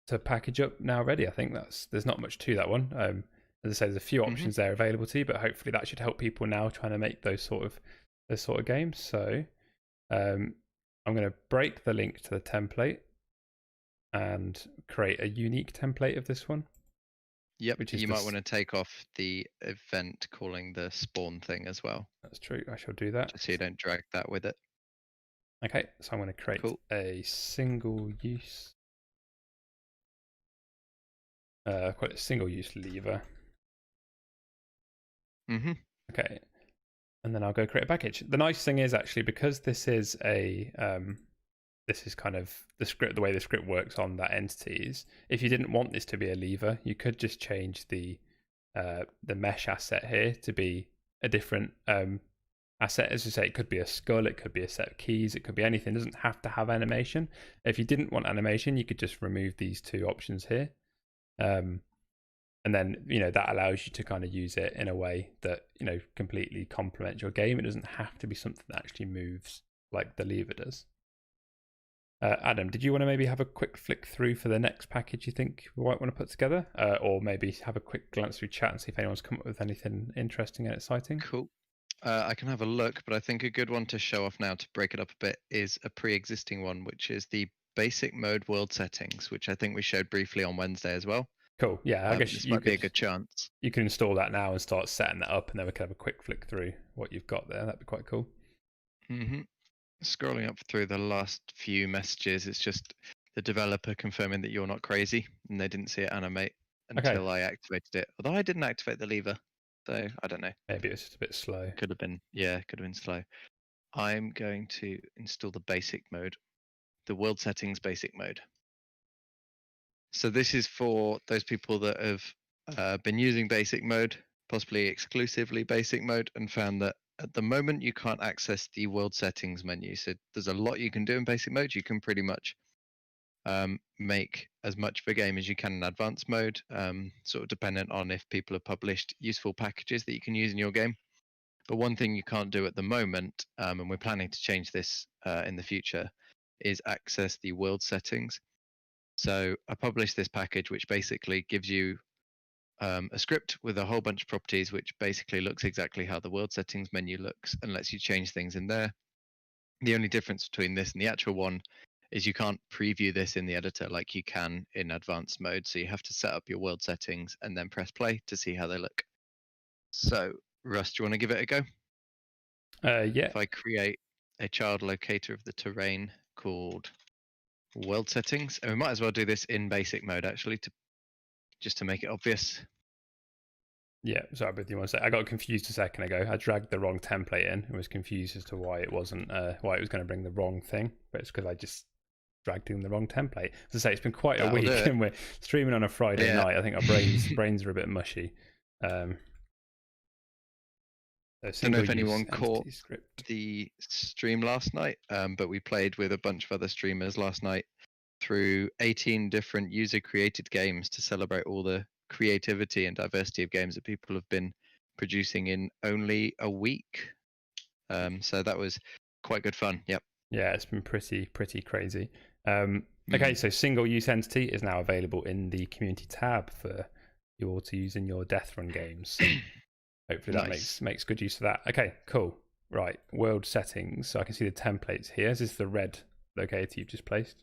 to package up now already. I think there's not much to that one. As I say, there's a few options there available to you, but hopefully that should help people now trying to make those sort of games. So I'm going to break the link to the template and create a unique template of this one. Yep, which you might want to take off the event calling the spawn thing as well. That's true. I shall do that. Just so you don't drag that with it. Okay, so I'm going to create a single use. Quite a single use lever. Okay, and then I'll go create a package. The nice thing is actually, because this is this is kind of the way the script works on that entity, is if you didn't want this to be a lever, you could just change the mesh asset here to be a different asset. As you say, it could be a skull, it could be a set of keys, it could be anything. It doesn't have to have animation. If you didn't want animation, you could just remove these two options here. And then, that allows you to kind of use it in a way that, completely complements your game. It doesn't have to be something that actually moves like the lever does. Adam, did you want to maybe have a quick flick through for the next package you think we might want to put together? Or maybe have a quick glance through chat and see if anyone's come up with anything interesting and exciting? Cool. I can have a look, but I think a good one to show off now to break it up a bit is a pre-existing one, which is the basic mode world settings, which I think we showed briefly on Wednesday as well. Cool. Yeah, I guess this might be a good chance. You can install that now and start setting that up, and then we can have a quick flick through what you've got there. That'd be quite cool. Scrolling up through the last few messages, it's just the developer confirming that you're not crazy, and they didn't see it animate until I activated it. Although I didn't activate the lever, so I don't know. Maybe it's just a bit slow. Could have been, could have been slow. I'm going to install the basic mode, the world settings basic mode. So this is for those people that have been using basic mode, possibly exclusively basic mode, and found that at the moment you can't access the world settings menu. So there's a lot you can do in basic mode. You can pretty much make as much of a game as you can in advanced mode, sort of dependent on if people have published useful packages that you can use in your game. But one thing you can't do at the moment, and we're planning to change this in the future, is access the world settings. So I published this package which basically gives you a script with a whole bunch of properties which basically looks exactly how the world settings menu looks and lets you change things in there. The only difference between this and the actual one is you can't preview this in the editor like you can in advanced mode. So you have to set up your world settings and then press play to see how they look. So Russ, do you want to give it a go? Yeah. If I create a child locator of the terrain called world settings, and we might as well do this in basic mode actually, just to make it obvious. Yeah, sorry, but you want to say I got confused a second ago. I dragged the wrong template in and was confused as to why it wasn't why it was going to bring the wrong thing, but it's because I just dragged in the wrong template. As I say, it's been quite a week, and we're streaming on a Friday night. I think our brains are a bit mushy. I don't know if anyone caught the stream last night, but we played with a bunch of other streamers last night through 18 different user-created games to celebrate all the creativity and diversity of games that people have been producing in only a week. So that was quite good fun. Yep. Yeah, it's been pretty crazy. Okay, so single-use entity is now available in the community tab for you all to use in your death run games. Hopefully that makes good use of that. Okay, cool. Right, world settings. So I can see the templates here. Is this the red locator you've just placed?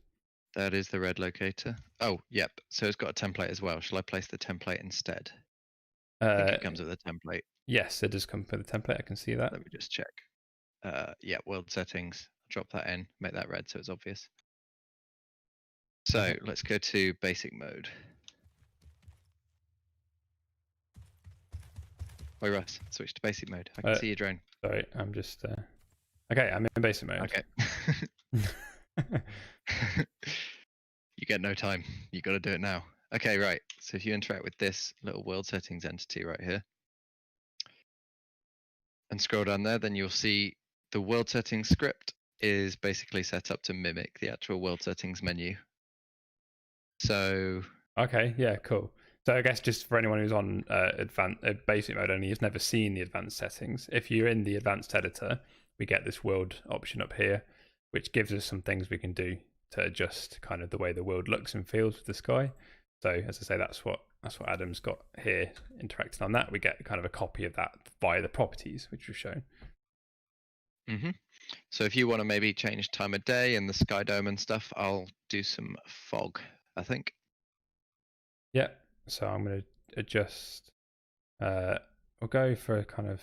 That is the red locator. Oh, yep. So it's got a template as well. Shall I place the template instead? I think it comes with a template. Yes, it does come with a template. I can see that. Let me just check. Yeah, world settings. Drop that in. Make that red so it's obvious. So let's go to basic mode. Wait, Russ, switch to basic mode. I can see your drone. Sorry, I'm just... Okay, I'm in basic mode. Okay. You get no time. You got to do it now. Okay, right. So if you interact with this little world settings entity right here, and scroll down there, then you'll see the world settings script is basically set up to mimic the actual world settings menu. So okay, yeah, cool. So I guess just for anyone who's on basic mode only, has never seen the advanced settings, if you're in the advanced editor, we get this world option up here, which gives us some things we can do to adjust kind of the way the world looks and feels with the sky. So as I say, that's what Adam's got here. Interacting on that, we get kind of a copy of that via the properties, which we've shown. So if you want to maybe change time of day and the sky dome and stuff, I'll do some fog, I think. Yeah, so I'm going to adjust. We'll go for a kind of,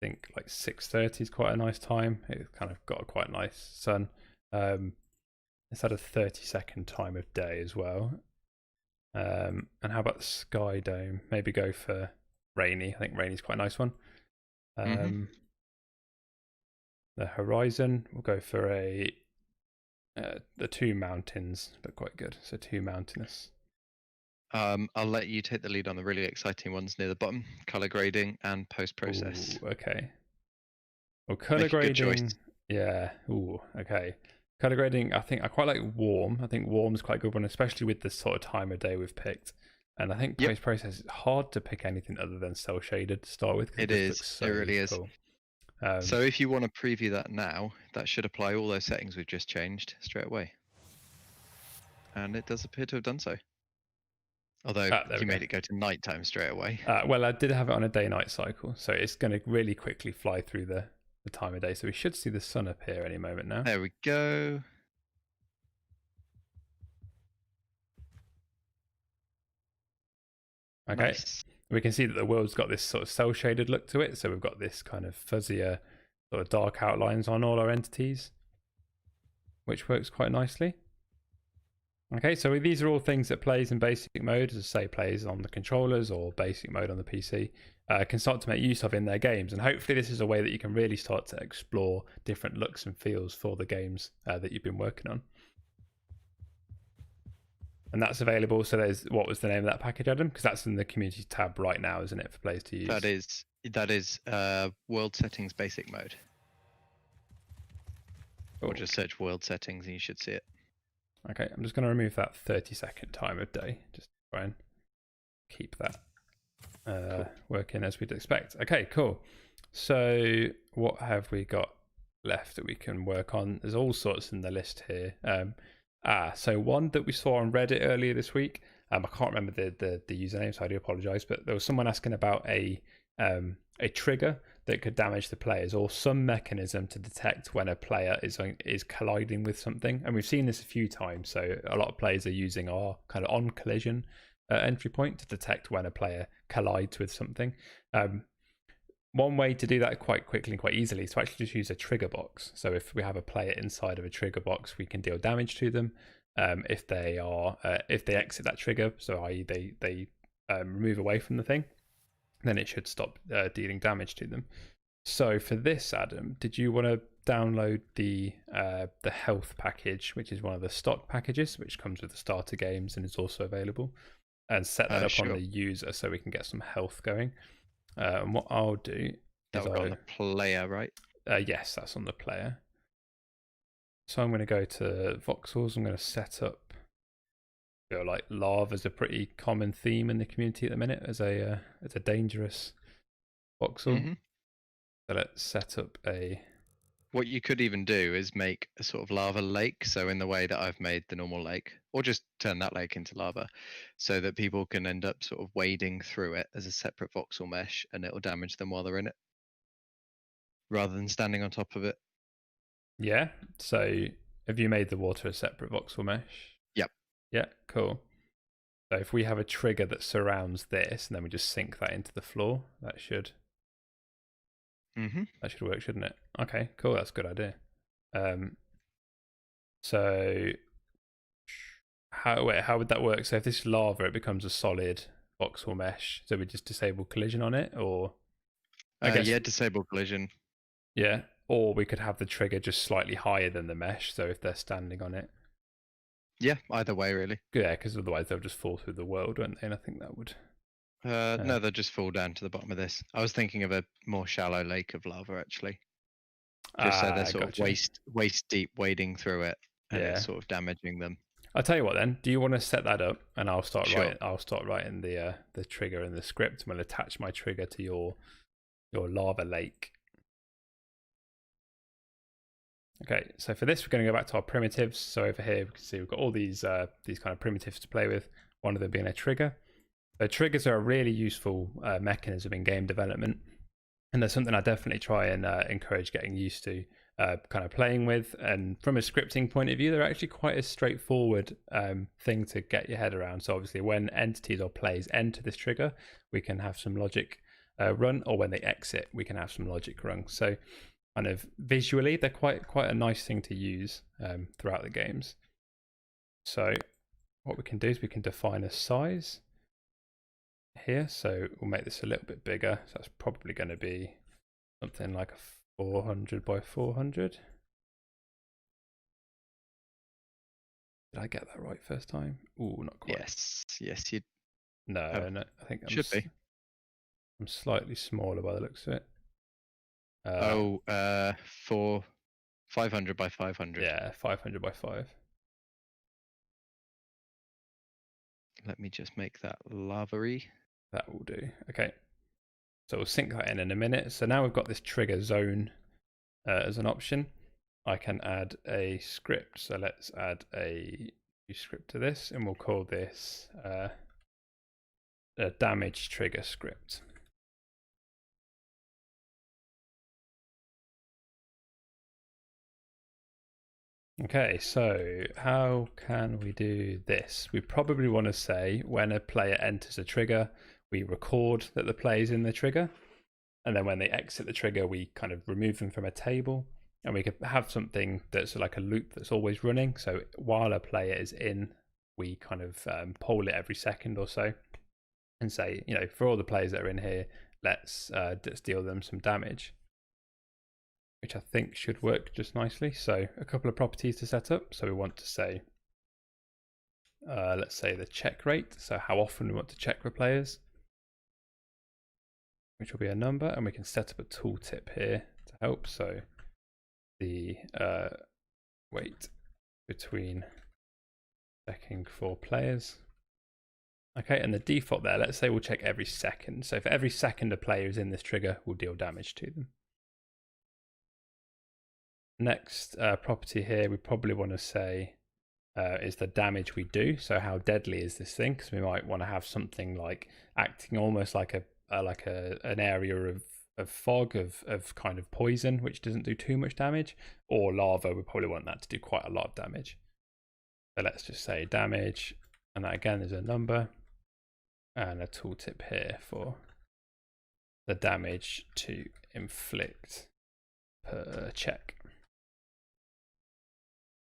I think like 6:30 is quite a nice time. It's kind of got a quite nice sun. It's at a 30-second time of day as well. And how about the sky dome? Maybe go for rainy. I think rainy's quite a nice one. The horizon, we'll go for the two mountains look quite good. So two mountainous. I'll let you take the lead on the really exciting ones near the bottom: color grading and post process. Ooh, okay. Well, color grading. Yeah. Ooh, okay. Color grading, I think I quite like warm. I think warm's quite a good one, especially with the sort of time of day we've picked. And I think post process is hard to pick anything other than cell shaded to start with. It is. It really is. So if you want to preview that now, that should apply all those settings we've just changed straight away. And it does appear to have done so. Although you made it go to nighttime straight away. Well, I did have it on a day-night cycle, so it's going to really quickly fly through the time of day. So we should see the sun appear any moment now. There we go. Okay. Nice. We can see that the world's got this sort of cell-shaded look to it. So we've got this kind of fuzzier, sort of dark outlines on all our entities, which works quite nicely. Okay, so these are all things that plays in basic mode, as I say, plays on the controllers or basic mode on the PC, can start to make use of in their games. And hopefully this is a way that you can really start to explore different looks and feels for the games that you've been working on. And that's available. So there's, what was the name of that package, Adam? Because that's in the community tab right now, isn't it, for players to use? That is world settings basic mode. Cool. Or just search world settings and you should see it. Okay, I'm just going to remove that 30-second time of day, just to try and keep that cool. Working as we'd expect. Okay, cool. So what have we got left that we can work on? There's all sorts in the list here. So one that we saw on Reddit earlier this week, I can't remember the username, so I do apologize, but there was someone asking about a trigger that could damage the players, or some mechanism to detect when a player is colliding with something. And we've seen this a few times, so a lot of players are using our kind of on collision entry point to detect when a player collides with something. One way to do that quite quickly and quite easily is to actually just use a trigger box. So if we have a player inside of a trigger box, we can deal damage to them. If they exit that trigger, so i.e. they move away from the thing, then it should stop dealing damage to them. So for this, Adam, did you want to download the health package, which is one of the stock packages, which comes with the starter games and is also available, and set that up on the user so we can get some health going? And what I'll do is on the player, right? Yes, that's on the player. So I'm going to go to voxels. I'm going to set up. I feel like lava is a pretty common theme in the community at the minute as a dangerous voxel. Mm-hmm. So let's set up a. What you could even do is make a sort of lava lake. So in the way that I've made the normal lake, or just turn that lake into lava, so that people can end up sort of wading through it as a separate voxel mesh, and it will damage them while they're in it, rather than standing on top of it. Yeah. So have you made the water a separate voxel mesh? Yep. Yeah. Cool. So if we have a trigger that surrounds this, and then we just sink that into the floor, that should. Mm-hmm. That should work, shouldn't it? Okay, cool. That's a good idea. So how would that work? So if this is lava, it becomes a solid voxel mesh. So we just disable collision on it, or I guess disable collision. Yeah, or we could have the trigger just slightly higher than the mesh. So if they're standing on it. Yeah, either way, really. Yeah, because otherwise they'll just fall through the world, won't they? And I think that would. No, they'll just fall down to the bottom of this. I was thinking of a more shallow lake of lava, actually. Just so they're sort of waist deep wading through it, and it's sort of damaging them. I'll tell you what then. Do you want to set that up, and I'll start Sure. writing. I'll start writing the trigger and the script, and we'll attach my trigger to your lava lake. Okay, so for this, we're going to go back to our primitives. So over here, we can see we've got all these kind of primitives to play with. One of them being a trigger. So triggers are a really useful mechanism in game development, and there's something I definitely try and encourage getting used to kind of playing with. And from a scripting point of view, they're actually quite a straightforward thing to get your head around. So obviously when entities or players enter this trigger, we can have some logic run, or when they exit, we can have some logic run. So kind of visually, they're quite a nice thing to use throughout the games. So what we can do is we can define a size here. So we'll make this a little bit bigger. So that's probably going to be something like a 400 by 400. Did I get that right first time? Ooh, not quite. Yes, you. No, I think I'm slightly smaller by the looks of it. For 500 by 500. Yeah, 500 by 5. Let me just make that lava-y. That will do. Okay. So we'll sync that in a minute. So now we've got this trigger zone as an option. I can add a script. So let's add a new script to this, and we'll call this a damage trigger script. Okay, so how can we do this? We probably want to say when a player enters a trigger, we record that the player is in the trigger, and then when they exit the trigger, we kind of remove them from a table, and we could have something that's like a loop that's always running. So while a player is in, we kind of poll it every second or so and say, you know, for all the players that are in here, let's deal them some damage, which I think should work just nicely. So a couple of properties to set up. So we want to say, let's say the check rate. So how often we want to check for players, which will be a number, and we can set up a tooltip here to help. So the wait between checking for players. Okay, and the default there, let's say we'll check every second. So for every second a player is in this trigger, we'll deal damage to them. Next property here, we probably want to say is the damage we do. So how deadly is this thing? Because we might want to have something like acting almost like an area of fog of kind of poison, which doesn't do too much damage, or lava. We probably want that to do quite a lot of damage. So let's just say damage, and that again is a number, and a tooltip here for the damage to inflict per check.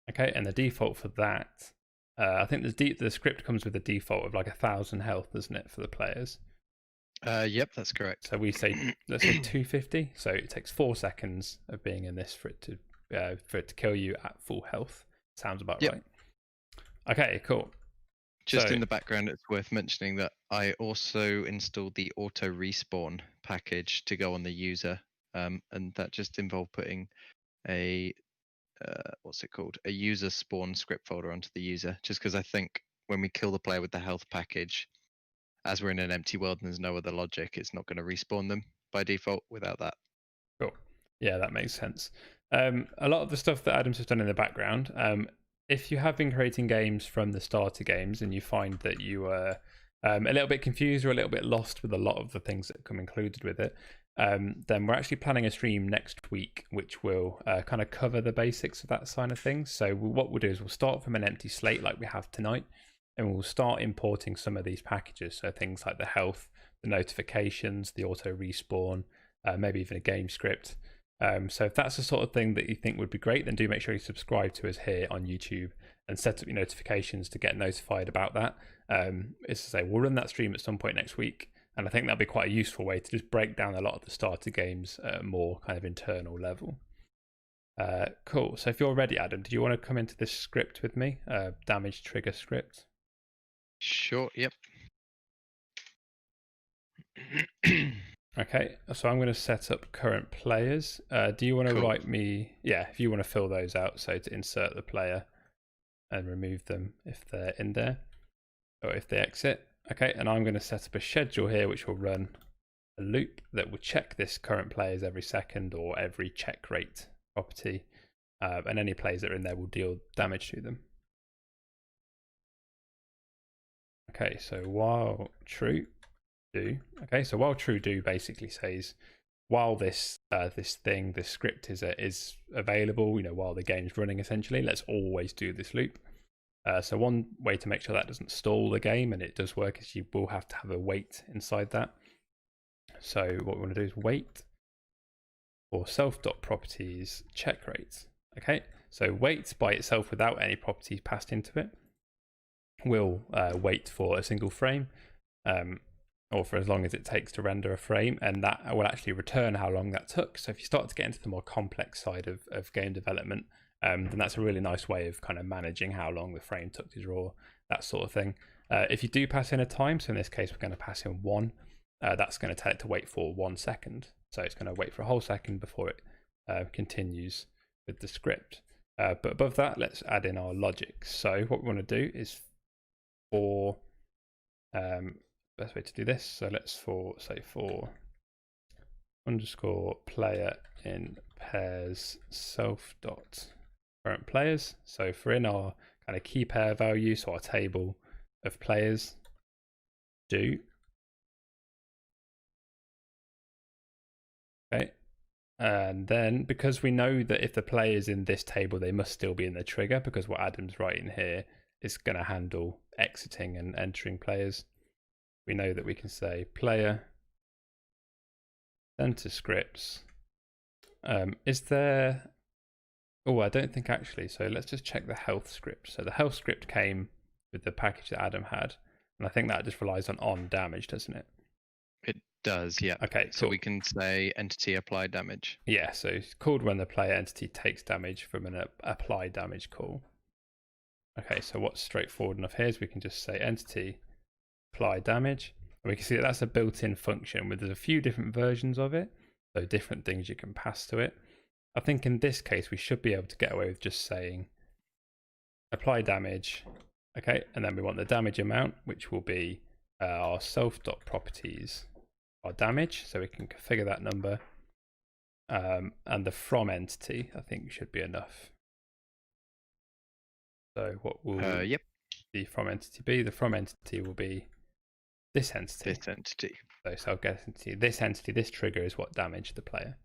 Okay, and the default for that, I think the script comes with a default of like 1,000 health, doesn't it, for the players? Yep, that's correct. So we say, let's say 250. So it takes 4 seconds of being in this for it to kill you at full health. Sounds about right. Okay, cool. Just in the background, it's worth mentioning that I also installed the auto respawn package to go on the user, and that just involved putting a a user spawn script folder onto the user, just because I think when we kill the player with the health package, as we're in an empty world and there's no other logic, it's not going to respawn them by default without that. Cool. Yeah, that makes sense. A lot of the stuff that Adam's has done in the background, if you have been creating games from the starter games and you find that you are a little bit confused or a little bit lost with a lot of the things that come included with it, then we're actually planning a stream next week which will kind of cover the basics of that side of things. So what we'll do is we'll start from an empty slate like we have tonight, and we'll start importing some of these packages. So things like the health, the notifications, the auto respawn, maybe even a game script. So if that's the sort of thing that you think would be great, then do make sure you subscribe to us here on YouTube and set up your notifications to get notified about that. As I say, we'll run that stream at some point next week, and I think that'll be quite a useful way to just break down a lot of the starter games at a more kind of internal level. Cool. So if you're ready, Adam, do you want to come into this script with me? Damage trigger script. Sure. Yep. Okay, so I'm going to set up current players. Do you want to Cool. write me? Yeah, if you want to fill those out, so to insert the player and remove them if they're in there or if they exit. Okay, and I'm going to set up a schedule here which will run a loop that will check this current players every second or every check rate property, and any players that are in there will deal damage to them. Okay, so while true do. Okay, so while true do basically says while this script is available, while the game's running, essentially, let's always do this loop. So one way to make sure that doesn't stall the game and it does work is you will have to have a wait inside that. So what we want to do is wait for self.properties check rate. Okay, so wait by itself without any properties passed into it will wait for a single frame, or for as long as it takes to render a frame, and that will actually return how long that took. So if you start to get into the more complex side of game development, then that's a really nice way of kind of managing how long the frame took to draw, that sort of thing. If you do pass in a time, so in this case we're going to pass in 1, that's going to tell it to wait for 1 second. So it's going to wait for a whole second before it continues with the script. But above that, let's add in our logic. So what we want to do is for best way to do this, so let's say for underscore player in pairs self dot current players. So for in our kind of key pair value, so our table of players, do. Okay, and then because we know that if the player is in this table, they must still be in the trigger, because what Adam's writing here is going to handle exiting and entering players. We know that we can say player center scripts. Is there? Oh, I don't think actually. So let's just check the health script. So the health script came with the package that Adam had, and I think that just relies on damage, doesn't it? It does, yeah. Okay, so cool. we can say entity apply damage. Yeah, so it's called when the player entity takes damage from an apply damage call. Okay, so what's straightforward enough here is we can just say entity apply damage. And we can see that that's a built-in function with there's a few different versions of it, so different things you can pass to it. I think in this case we should be able to get away with just saying apply damage. Okay, and then we want the damage amount, which will be our self.properties, our damage, so we can configure that number. And the from entity, I think, should be enough. So what will the from entity be? The from entity will be this entity. This entity. So self-get entity. This entity, this trigger is what damaged the player.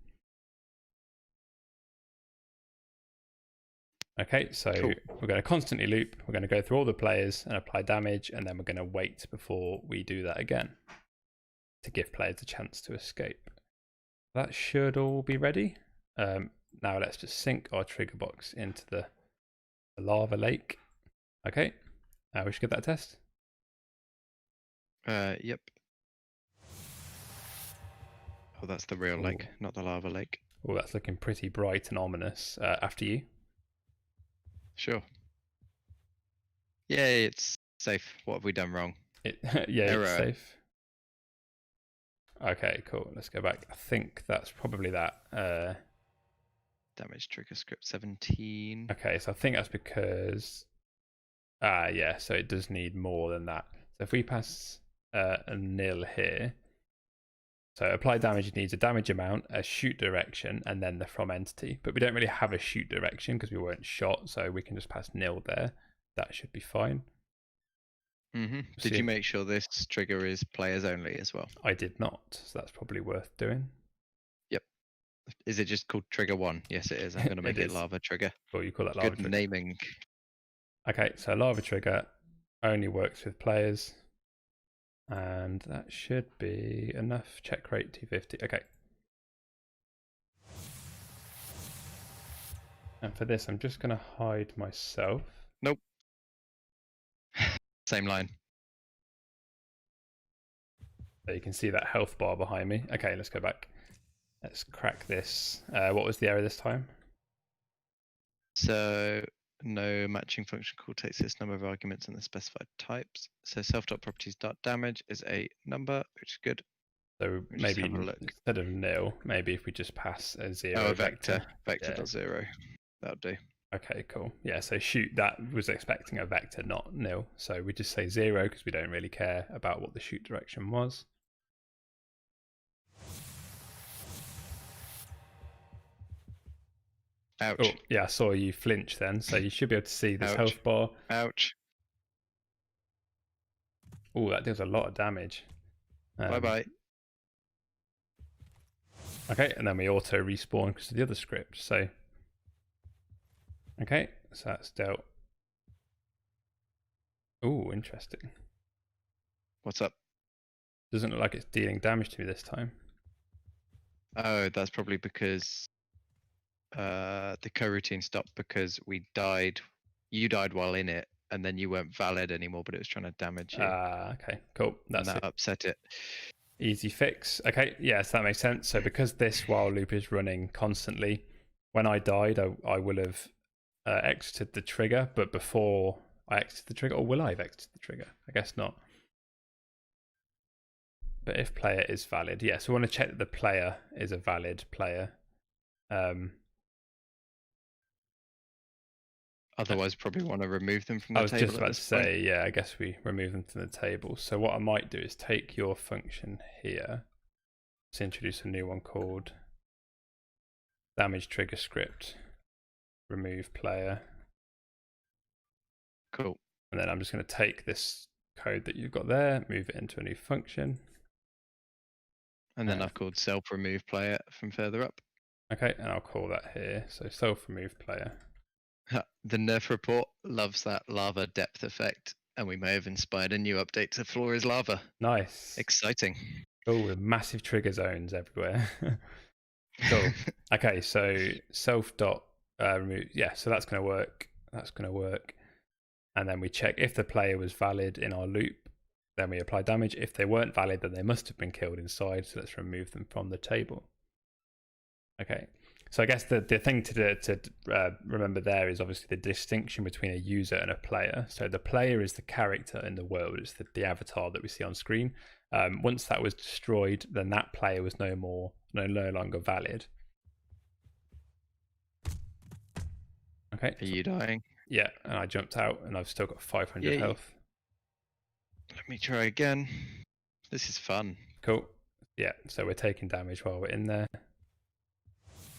Okay, so cool. We're going to constantly loop. We're going to go through all the players and apply damage, and then we're going to wait before we do that again to give players a chance to escape. That should all be ready. Now let's just sync our trigger box into the lava lake. Okay, now we should get that test. Yep. Oh, that's the real lake, not the lava lake. Oh, that's looking pretty bright and ominous. After you. Sure. Yay, it's safe. What have we done wrong? Yeah, it's safe. Okay, cool. Let's go back. I think that's probably that. Damage trigger script 17. Okay, so I think that's because yeah, so it does need more than that. So if we pass a nil here, so apply damage needs a damage amount, a shoot direction, and then the from entity. But we don't really have a shoot direction because we weren't shot, so we can just pass nil there. That should be fine. Did you make sure this trigger is players only as well? I did not, so that's probably worth doing. Yep. Is it just called trigger 1? Yes, it is. I'm going to make it lava trigger. Well, you call that lava trigger. Good naming. Okay, so lava trigger only works with players. And that should be enough. Check rate 250. Okay. And for this, I'm just going to hide myself. Nope. Same line. So you can see that health bar behind me. Okay, let's go back. Let's crack this. What was the error this time? So no matching function call takes this number of arguments in the specified types. So self.properties.damage is a number, which is good. So maybe instead of nil, maybe if we just pass a 0 a vector. Vector.0. That'll do. Okay, cool. Yeah, so shoot, that was expecting a vector, not nil. So we just say 0 because we don't really care about what the shoot direction was. Ouch. Oh, yeah, I saw you flinch then, so you should be able to see this health bar. Ouch. Oh, that deals a lot of damage. Bye-bye. Okay, and then we auto respawn because of the other script. So, okay, so that's dealt. Oh, interesting. What's up? Doesn't look like it's dealing damage to me this time. Oh, that's probably because the coroutine stopped because we died. You died while in it, and then you weren't valid anymore, but it was trying to damage you. Okay, cool. That's and that upset it. Easy fix. Okay, yes, that makes sense. So because this while loop is running constantly, when I died, I will have exited the trigger, but before I exited the trigger, or will I have exited the trigger? I guess not. But if player is valid, yes, we want to check that the player is a valid player. Otherwise, probably want to remove them from the table. I was just about to say, yeah, I guess we remove them from the table. So what I might do is take your function here, to introduce a new one called damage trigger script, remove player. Cool. And then I'm just going to take this code that you've got there, move it into a new function. And then I've called self remove player from further up. Okay, and I'll call that here. So self remove player. The nerf report loves that lava depth effect, and we may have inspired a new update to Floor is Lava. Nice. Exciting. Oh, with massive trigger zones everywhere. Cool. Okay, so self dot remove. Yeah, so that's going to work. That's going to work. And then we check if the player was valid in our loop. Then we apply damage. If they weren't valid, then they must have been killed inside. So let's remove them from the table. Okay. So I guess the thing to remember there is obviously the distinction between a user and a player. So the player is the character in the world. It's the avatar that we see on screen. Once that was destroyed, then that player was no longer valid. Okay. Are you dying? Yeah, and I jumped out, and I've still got 500 health. Let me try again. This is fun. Cool. Yeah, so we're taking damage while we're in there.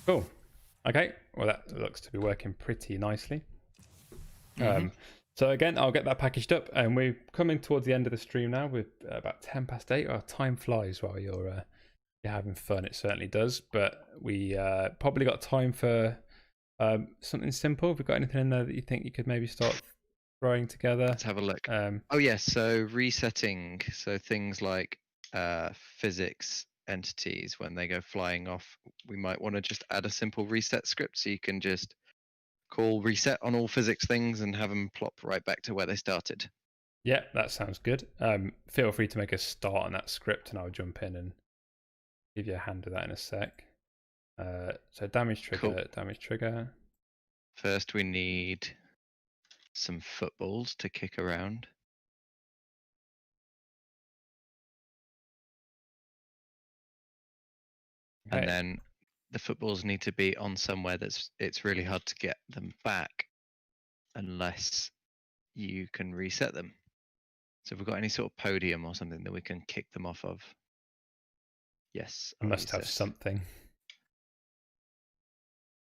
Cool. Okay, well that looks to be working pretty nicely. So again, I'll get that packaged up, and we're coming towards the end of the stream now. With about 10 past 8. Our time flies while you're having fun. It certainly does. But we probably got time for something simple. Have we got anything in there that you think you could maybe start throwing together? Let's have a look. Oh yes, so resetting. So things like physics entities, when they go flying off, we might want to just add a simple reset script, so you can just call reset on all physics things and have them plop right back to where they started. Yeah, that sounds good. Feel free to make a start on that script, and I'll jump in and give you a hand with that in a sec. So damage trigger, cool. Damage trigger. First, we need some footballs to kick around. Okay. And then the footballs need to be on somewhere it's really hard to get them back unless you can reset them. So if we've got any sort of podium or something that we can kick them off of. Yes. I must have something.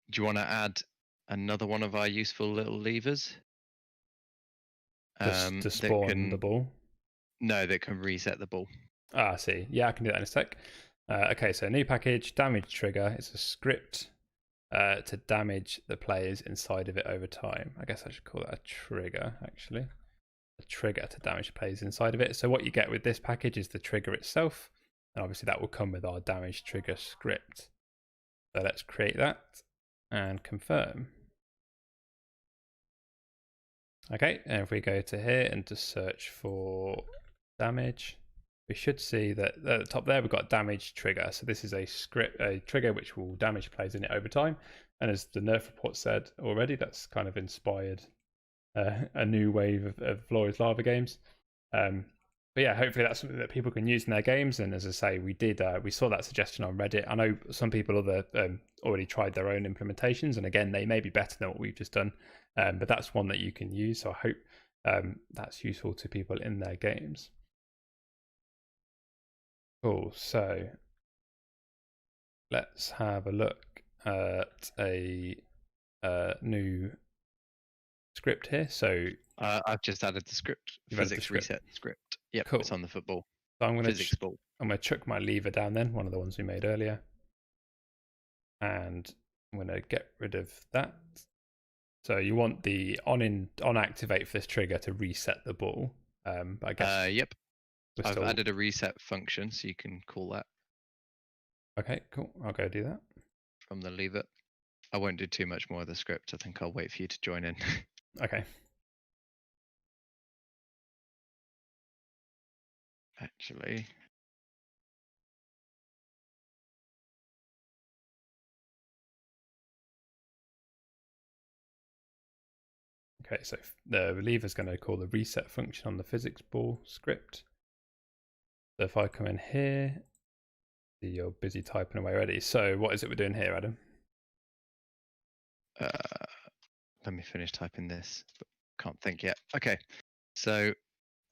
Do you want to add another one of our useful little levers? To spawn the ball? No, that can reset the ball. I see. Yeah, I can do that in a sec. Okay, so new package, damage trigger. It's a script to damage the players inside of it over time. I guess I should call that a trigger, actually. A trigger to damage the players inside of it. So what you get with this package is the trigger itself. And obviously that will come with our damage trigger script. So let's create that and confirm. Okay, and if we go to here and just search for damage, we should see that at the top there we've got damage trigger. So this is a trigger which will damage players in it over time. And as the nerf report said already, that's kind of inspired a new wave of Floor is Lava games. But but yeah, hopefully that's something that people can use in their games. And as I say, we saw that suggestion on Reddit. I know some people already tried their own implementations, and again, they may be better than what we've just done. But that's one that you can use. So I hope that's useful to people in their games. Cool. So let's have a look at a new script here. So I've just added the script. Physics reset script. Yep, cool. It's on the football. So I'm going to chuck my lever down then, one of the ones we made earlier. And I'm going to get rid of that. So you want the on activate for this trigger to reset the ball. I guess. Yep. I've added a reset function, so you can call that. Okay, cool. I'll go do that. From the lever. I won't do too much more of the script. I think I'll wait for you to join in. Okay. Actually. Okay, so the lever is going to call the reset function on the physics ball script. So if I come in here, see you're busy typing away already. So what is it we're doing here, Adam? Let me finish typing this, but can't think yet. Okay, so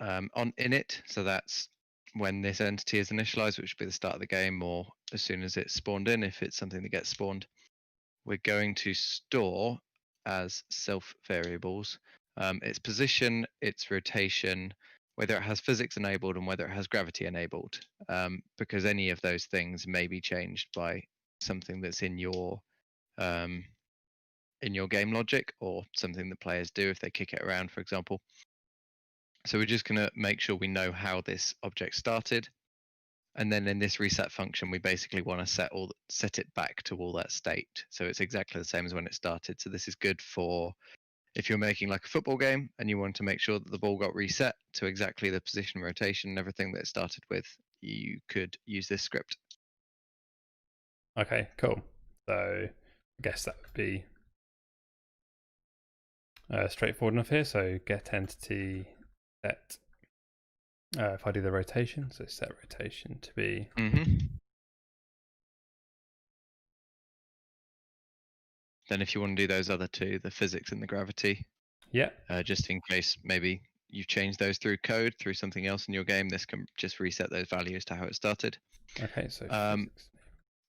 on init, so that's when this entity is initialized, which would be the start of the game, or as soon as it's spawned in, if it's something that gets spawned. We're going to store as self variables its position, its rotation, whether it has physics enabled and whether it has gravity enabled, because any of those things may be changed by something that's in your game logic, or something that players do if they kick it around, for example. So we're just going to make sure we know how this object started. And then in this reset function, we basically want to set it back to all that state. So it's exactly the same as when it started. So this is good for if you're making like a football game and you want to make sure that the ball got reset to exactly the position, rotation, and everything that it started with, you could use this script. Okay, cool. So I guess that would be straightforward enough here. So get entity set. If I do the rotation, so set rotation to be. Then if you want to do those other two, the physics and the gravity. Yeah. Just in case maybe you've changed those through code, through something else in your game, this can just reset those values to how it started. Okay, so physics.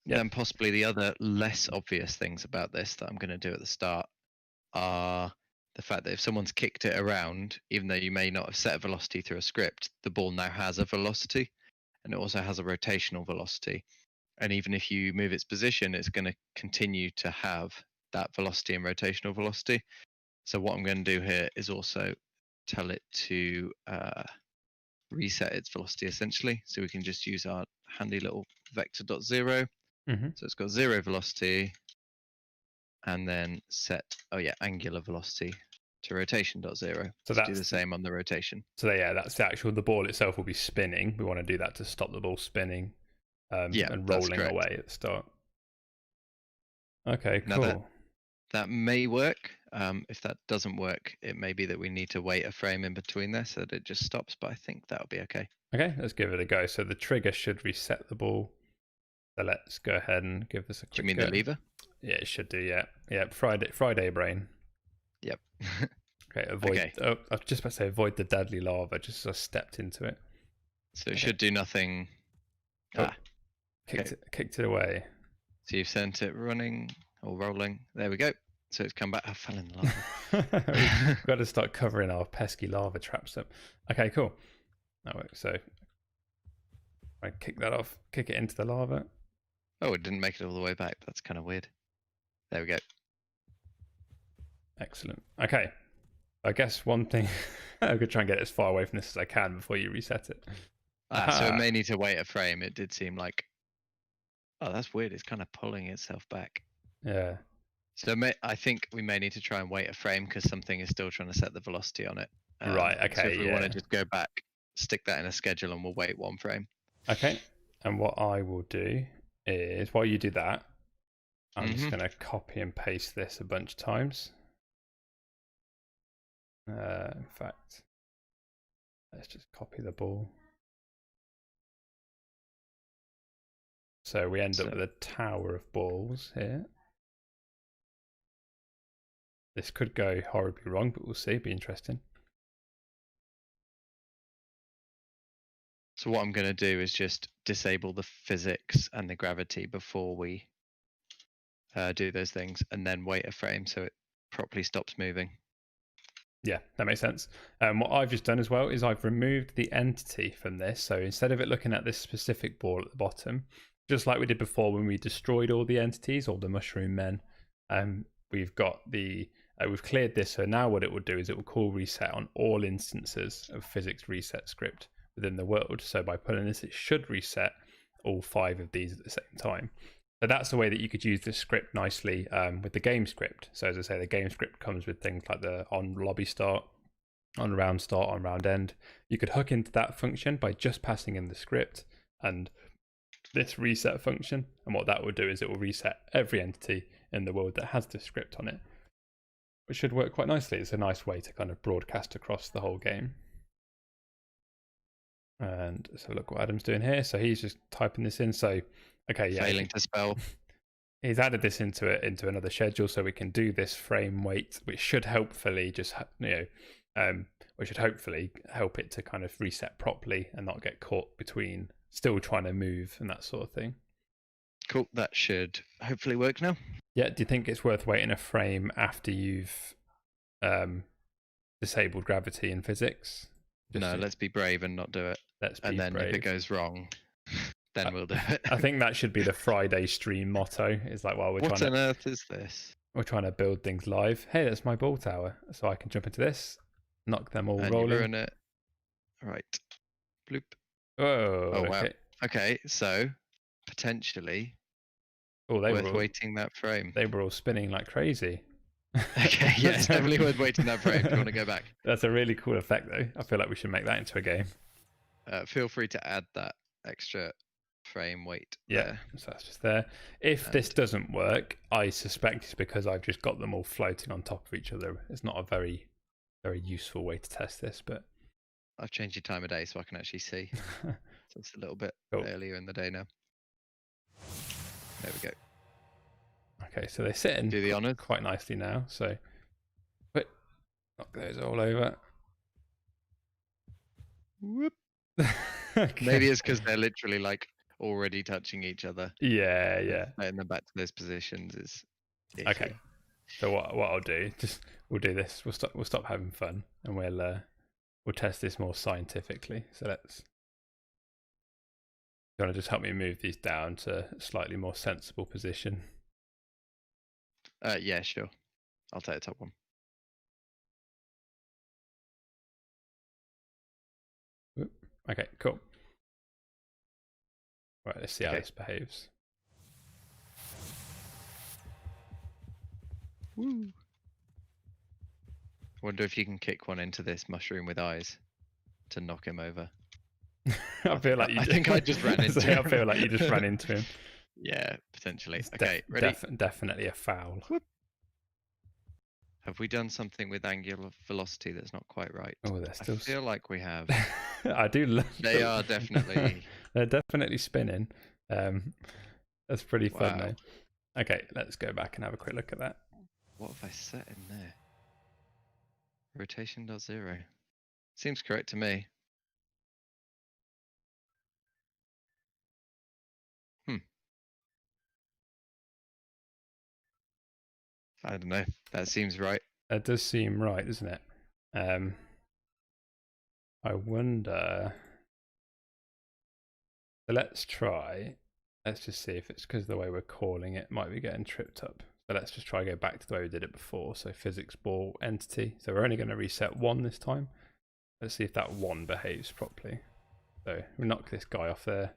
Then possibly the other less obvious things about this that I'm going to do at the start are the fact that if someone's kicked it around, even though you may not have set a velocity through a script, the ball now has a velocity, and it also has a rotational velocity. And even if you move its position, it's going to continue to have that velocity and rotational velocity. So what I'm going to do here is also tell it to reset its velocity essentially. So we can just use our handy little vector.0. So it's got 0 velocity, and then set angular velocity to rotation.0. So that's do the same on the rotation. So yeah, that's the ball itself will be spinning. We want to do that to stop the ball spinning and rolling away at the start. Okay, cool. Now that may work. If that doesn't work, it may be that we need to wait a frame in between there so that it just stops, but I think that'll be okay. Okay, let's give it a go. So the trigger should reset the ball. So let's go ahead and give this a quick Do you mean go. the lever? Yeah, it should do, yeah. Friday brain. Yep. Okay, avoid. Oh, I was just about to say avoid the deadly lava. Just as I stepped into it. So it should do nothing. Kicked it away. So you've sent it running or rolling. There we go. So it's come back. I fell in the lava. We've got to start covering our pesky lava traps up. Okay, cool. That works. So I kick that off. Kick it into the lava. Oh, it didn't make it all the way back. That's kind of weird. There we go. Excellent. Okay. I guess one thing, I'm going to try and get as far away from this as I can before you reset it. So it may need to wait a frame. It did seem like, oh, that's weird. It's kind of pulling itself back. Yeah. So I think we may need to try and wait a frame because something is still trying to set the velocity on it. Right, okay, So if we want to just go back, stick that in a schedule and we'll wait one frame. Okay. And what I will do is, while you do that, I'm just going to copy and paste this a bunch of times. In fact, let's just copy the ball. So we end up with a tower of balls here. This could go horribly wrong, but we'll see. It'll be interesting. So what I'm going to do is just disable the physics and the gravity before we do those things, and then wait a frame so it properly stops moving. Yeah, that makes sense. What I've just done as well is I've removed the entity from this. So instead of it looking at this specific ball at the bottom, just like we did before when we destroyed all the entities, all the mushroom men, we've got we've cleared this. So now what it will do is it will call reset on all instances of physics reset script within the world. So by pulling this, it should reset all 5 of these at the same time. So that's the way that you could use this script nicely with the game script. So as I say, the game script comes with things like the on lobby start, on round start, on round end. You could hook into that function by just passing in the script and this reset function. And what that will do is it will reset every entity in the world that has this script on it, which should work quite nicely. It's a nice way to kind of broadcast across the whole game. And so look what Adam's doing here. So he's just typing this in. So okay, yeah. Failing to spell. He's added this into another schedule, so we can do this frame wait, which should hopefully just which should hopefully help it to kind of reset properly and not get caught between still trying to move and that sort of thing. Cool. That should hopefully work now. Yeah. Do you think it's worth waiting a frame after you've disabled gravity and physics? No, let's be brave and not do it. And then if it goes wrong, then we'll do it. I think that should be the Friday stream motto. It's like, well, what on earth is this? We're trying to build things live. Hey, that's my ball tower, so I can jump into this, knock them all rolling. Ruin it. Right. Bloop. Oh, wow. Okay, so potentially worth waiting that frame. They were all spinning like crazy. Okay, yeah, it's definitely worth waiting that frame if you want to go back. That's a really cool effect, though. I feel like we should make that into a game. Feel free to add that extra frame wait. Yeah, there. So that's just there. If this doesn't work, I suspect it's because I've just got them all floating on top of each other. It's not a very, very useful way to test this, but I've changed your time of day so I can actually see. So it's a little bit earlier in the day now. There we go. Okay, so they sit in do the honors quite nicely now. So, but knock those all over. Whoop. Okay. Maybe it's because they're literally like already touching each other. Yeah. Getting them back to those positions is issue. Okay. So what I'll do, we'll do this. We'll stop having fun and we'll test this more scientifically. So let's. You want to just help me move these down to a slightly more sensible position? Yeah, sure. I'll take the top one. Okay, cool. Right, let's see how this behaves. Woo. Wonder if you can kick one into this mushroom with eyes to knock him over. I feel like you. I think I just ran into him. I feel like you just ran into him. Yeah, potentially. Okay, ready? Definitely a foul. Whoop. Have we done something with angular velocity that's not quite right? Oh, they're still. I feel like we have. I do love. They are definitely. They're definitely spinning. That's pretty fun though. Okay, let's go back and have a quick look at that. What have I set in there? Rotation .0. Seems correct to me. I don't know. That seems right. That does seem right, doesn't it? I wonder. So let's try. Let's just see if it's because the way we're calling it might be getting tripped up. So let's just try go back to the way we did it before. So physics ball entity. So we're only going to reset 1 this time. Let's see if that 1 behaves properly. So we knock this guy off there.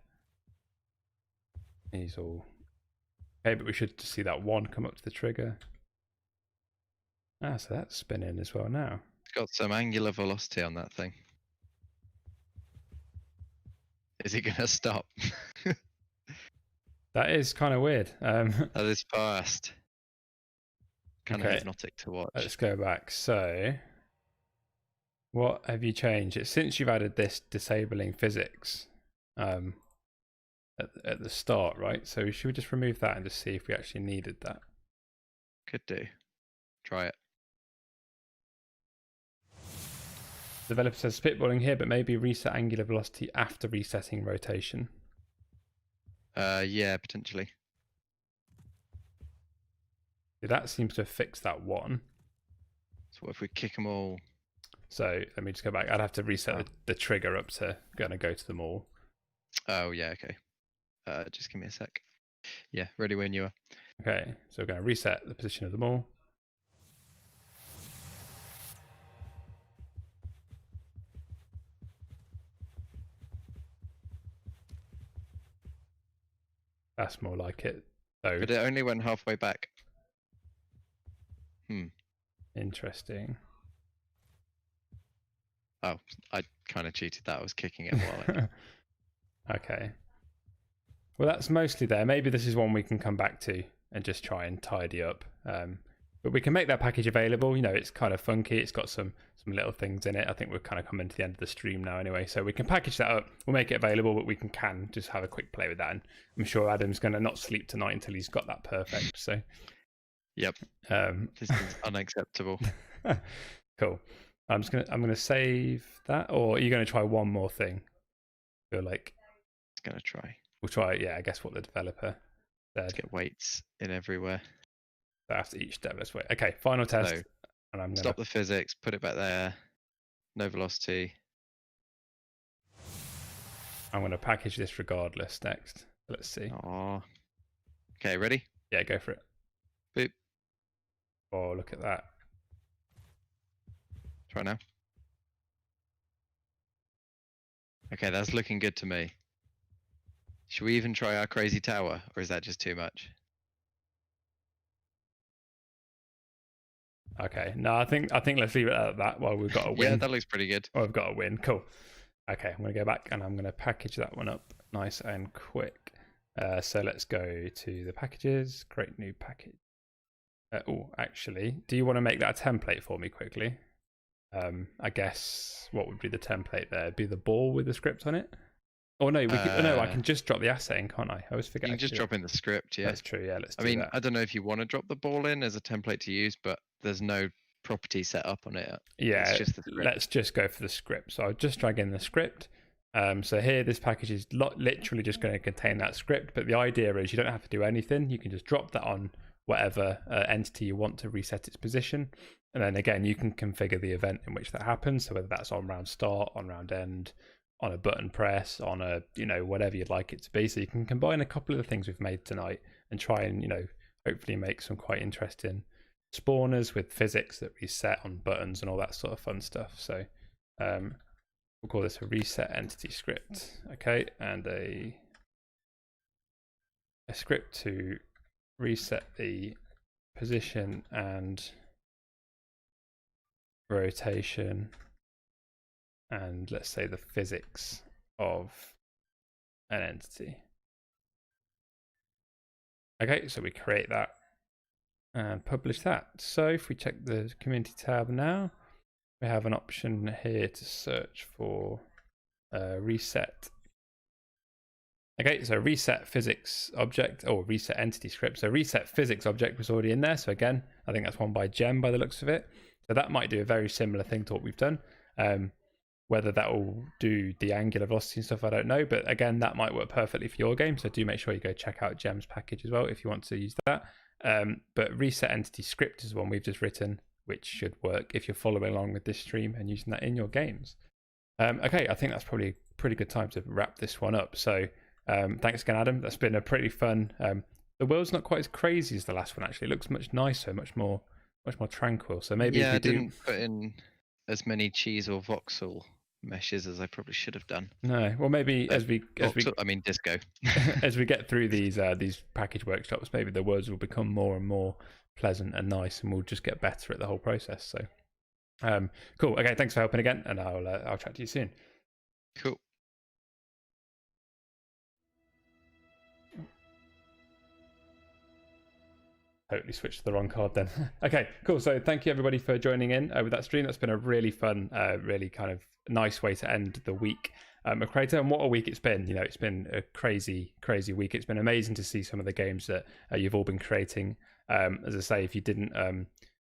He's all okay, but we should just see that 1 come up to the trigger. Ah, so that's spinning as well now. It's got some angular velocity on that thing. Is it going to stop? That is kind of weird. That is fast. Kind of hypnotic to watch. Let's go back. So, what have you changed? It's since you've added this disabling physics. Let's at the start, right? So should we just remove that and just see if we actually needed that? Could do. Try it. Developer says spitballing here, but maybe reset angular velocity after resetting rotation. Yeah, potentially. That seems to have fixed that one. So what if we kick them all? So let me just go back. I'd have to reset the trigger up to go to them all. Oh yeah, okay. Just give me a sec. Yeah, ready when you are. Okay, so we're going to reset the position of them all. That's more like it. So, but it only went halfway back. Interesting. Oh, I kind of cheated that. I was kicking it while Okay. Well, that's mostly there. Maybe this is one we can come back to and just try and tidy up. But we can make that package available. You know, it's kind of funky. It's got some little things in it. I think we're kind of coming to the end of the stream now anyway. So we can package that up. We'll make it available, but we can just have a quick play with that. And I'm sure Adam's going to not sleep tonight until he's got that perfect. So, yep. This is unacceptable. Cool. I'm gonna save that. Or are you going to try one more thing? I feel like it's going to try. We'll try. Yeah, I guess what the developer said. Let's get weights in everywhere. After each step, let's wait. Okay, final test. So, and I'm gonna stop the physics, put it back there. No velocity. I'm going to package this regardless next. Let's see. Oh. Okay, ready? Yeah, go for it. Boop. Oh, look at that. Try now. Okay, that's looking good to me. Should we even try our crazy tower, or is that just too much? Okay, no, I think let's leave it at that while we've got a win. Yeah, that looks pretty good. Oh, we've got a win. Cool. Okay, I'm going to go back and I'm going to package that one up nice and quick. So let's go to the packages, create new package. Oh, actually, do you want to make that a template for me quickly? I guess what would be the template there? It'd be the ball with the script on it? Oh no, no, I can just drop the asset in, can't I? I always forget. You can just drop in the script, yeah. That's true, yeah, let's do that. I don't know if you want to drop the ball in as a template to use, but there's no property set up on it. Yeah, it's just the script. Let's just go for the script. So I'll just drag in the script. So here, this package is literally just going to contain that script, but the idea is you don't have to do anything. You can just drop that on whatever entity you want to reset its position. And then again, you can configure the event in which that happens. So whether that's on round start, on round end, on a button press, on a, whatever you'd like it to be. So you can combine a couple of the things we've made tonight and try and, hopefully make some quite interesting spawners with physics that reset on buttons and all that sort of fun stuff. So we'll call this a reset entity script. Okay, and a script to reset the position and rotation and let's say the physics of an entity. Okay, so we create that and publish that. So if we check the community tab now, we have an option here to search for reset. Okay, so reset physics object or reset entity script. So reset physics object was already in there. So again, I think that's one by Gem by the looks of it. So that might do a very similar thing to what we've done. Whether that will do the angular velocity and stuff, I don't know. But again, that might work perfectly for your game. So do make sure you go check out Gem's package as well if you want to use that. But reset entity script is one we've just written, which should work if you're following along with this stream and using that in your games. Okay, I think that's probably a pretty good time to wrap this one up. So thanks again, Adam. That's been a pretty fun. The world's not quite as crazy as the last one, actually. It looks much nicer, much more tranquil. So maybe I didn't put in as many cheese or voxel meshes as I probably should have done. No, well, maybe as we disco as we get through these package workshops, maybe the words will become more and more pleasant and nice, and we'll just get better at the whole process. So, cool. Okay, thanks for helping again, and I'll chat to you soon. Cool. Totally switched to the wrong card then. Okay, cool. So thank you everybody for joining in with that stream. That's been a really fun, really kind of nice way to end the week at Crayta. And what a week it's been. You know, it's been a crazy week. It's been amazing to see some of the games that you've all been creating. As I say, if you didn't,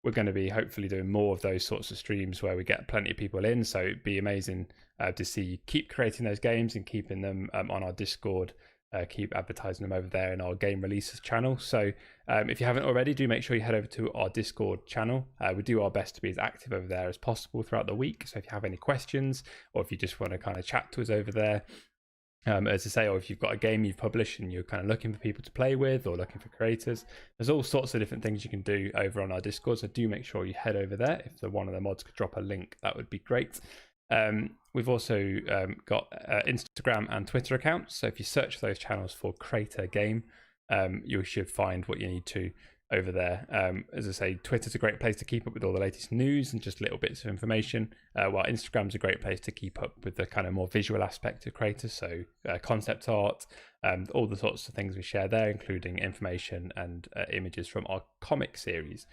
we're going to be hopefully doing more of those sorts of streams where we get plenty of people in. So it'd be amazing to see you keep creating those games and keeping them on our Discord. Keep advertising them over there in our game releases channel. So if you haven't already, do make sure you head over to our Discord channel. We do our best to be as active over there as possible throughout the week. So if you have any questions, or if you just want to kind of chat to us over there, as I say, or if you've got a game you've published and you're kind of looking for people to play with or looking for creators, there's all sorts of different things you can do over on our Discord. So do make sure you head over there. If one of the mods could drop a link, that would be great. We've also got Instagram and Twitter accounts. So if you search those channels for Crayta Game, you should find what you need to over there. As I say, Twitter's a great place to keep up with all the latest news and just little bits of information, while Instagram's a great place to keep up with the kind of more visual aspect of Crayta, so concept art, all the sorts of things we share there, including information and images from our comic series,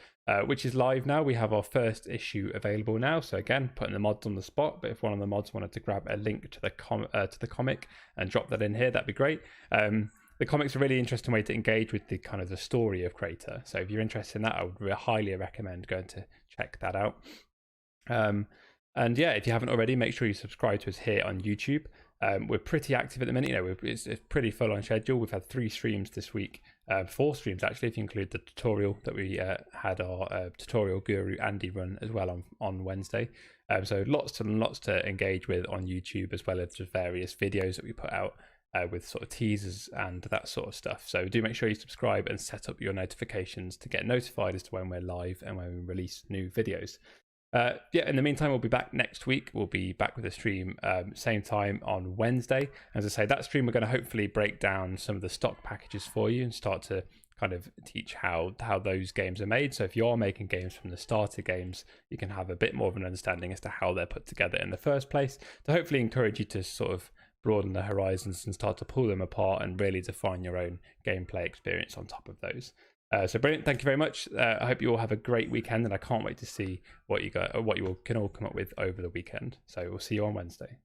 which is live now. We have our first issue available now, so again, putting the mods on the spot, but if one of the mods wanted to grab a link to the comic and drop that in here, that'd be great. The comic's a really interesting way to engage with the kind of the story of Crayta. So if you're interested in that, I would highly recommend going to check that out. And yeah, if you haven't already, make sure you subscribe to us here on YouTube. We're pretty active at the minute. You know, it's pretty full on schedule. We've had 3 streams this week, 4 streams actually, if you include the tutorial that we had our tutorial guru Andy run as well on Wednesday. So lots and lots to engage with on YouTube, as well as just various videos that we put out. With sort of teasers and that sort of stuff. So do make sure you subscribe and set up your notifications to get notified as to when we're live and when we release new videos. Yeah, in the meantime, we'll be back next week. We'll be back with a stream same time on Wednesday. As I say, that stream we're going to hopefully break down some of the stock packages for you and start to kind of teach how those games are made. So if you are making games from the starter games, you can have a bit more of an understanding as to how they're put together in the first place, to hopefully encourage you to sort of broaden the horizons and start to pull them apart and really define your own gameplay experience on top of those. So brilliant, thank you very much. I hope you all have a great weekend, and I can't wait to see what you can all come up with over the weekend. So we'll see you on Wednesday.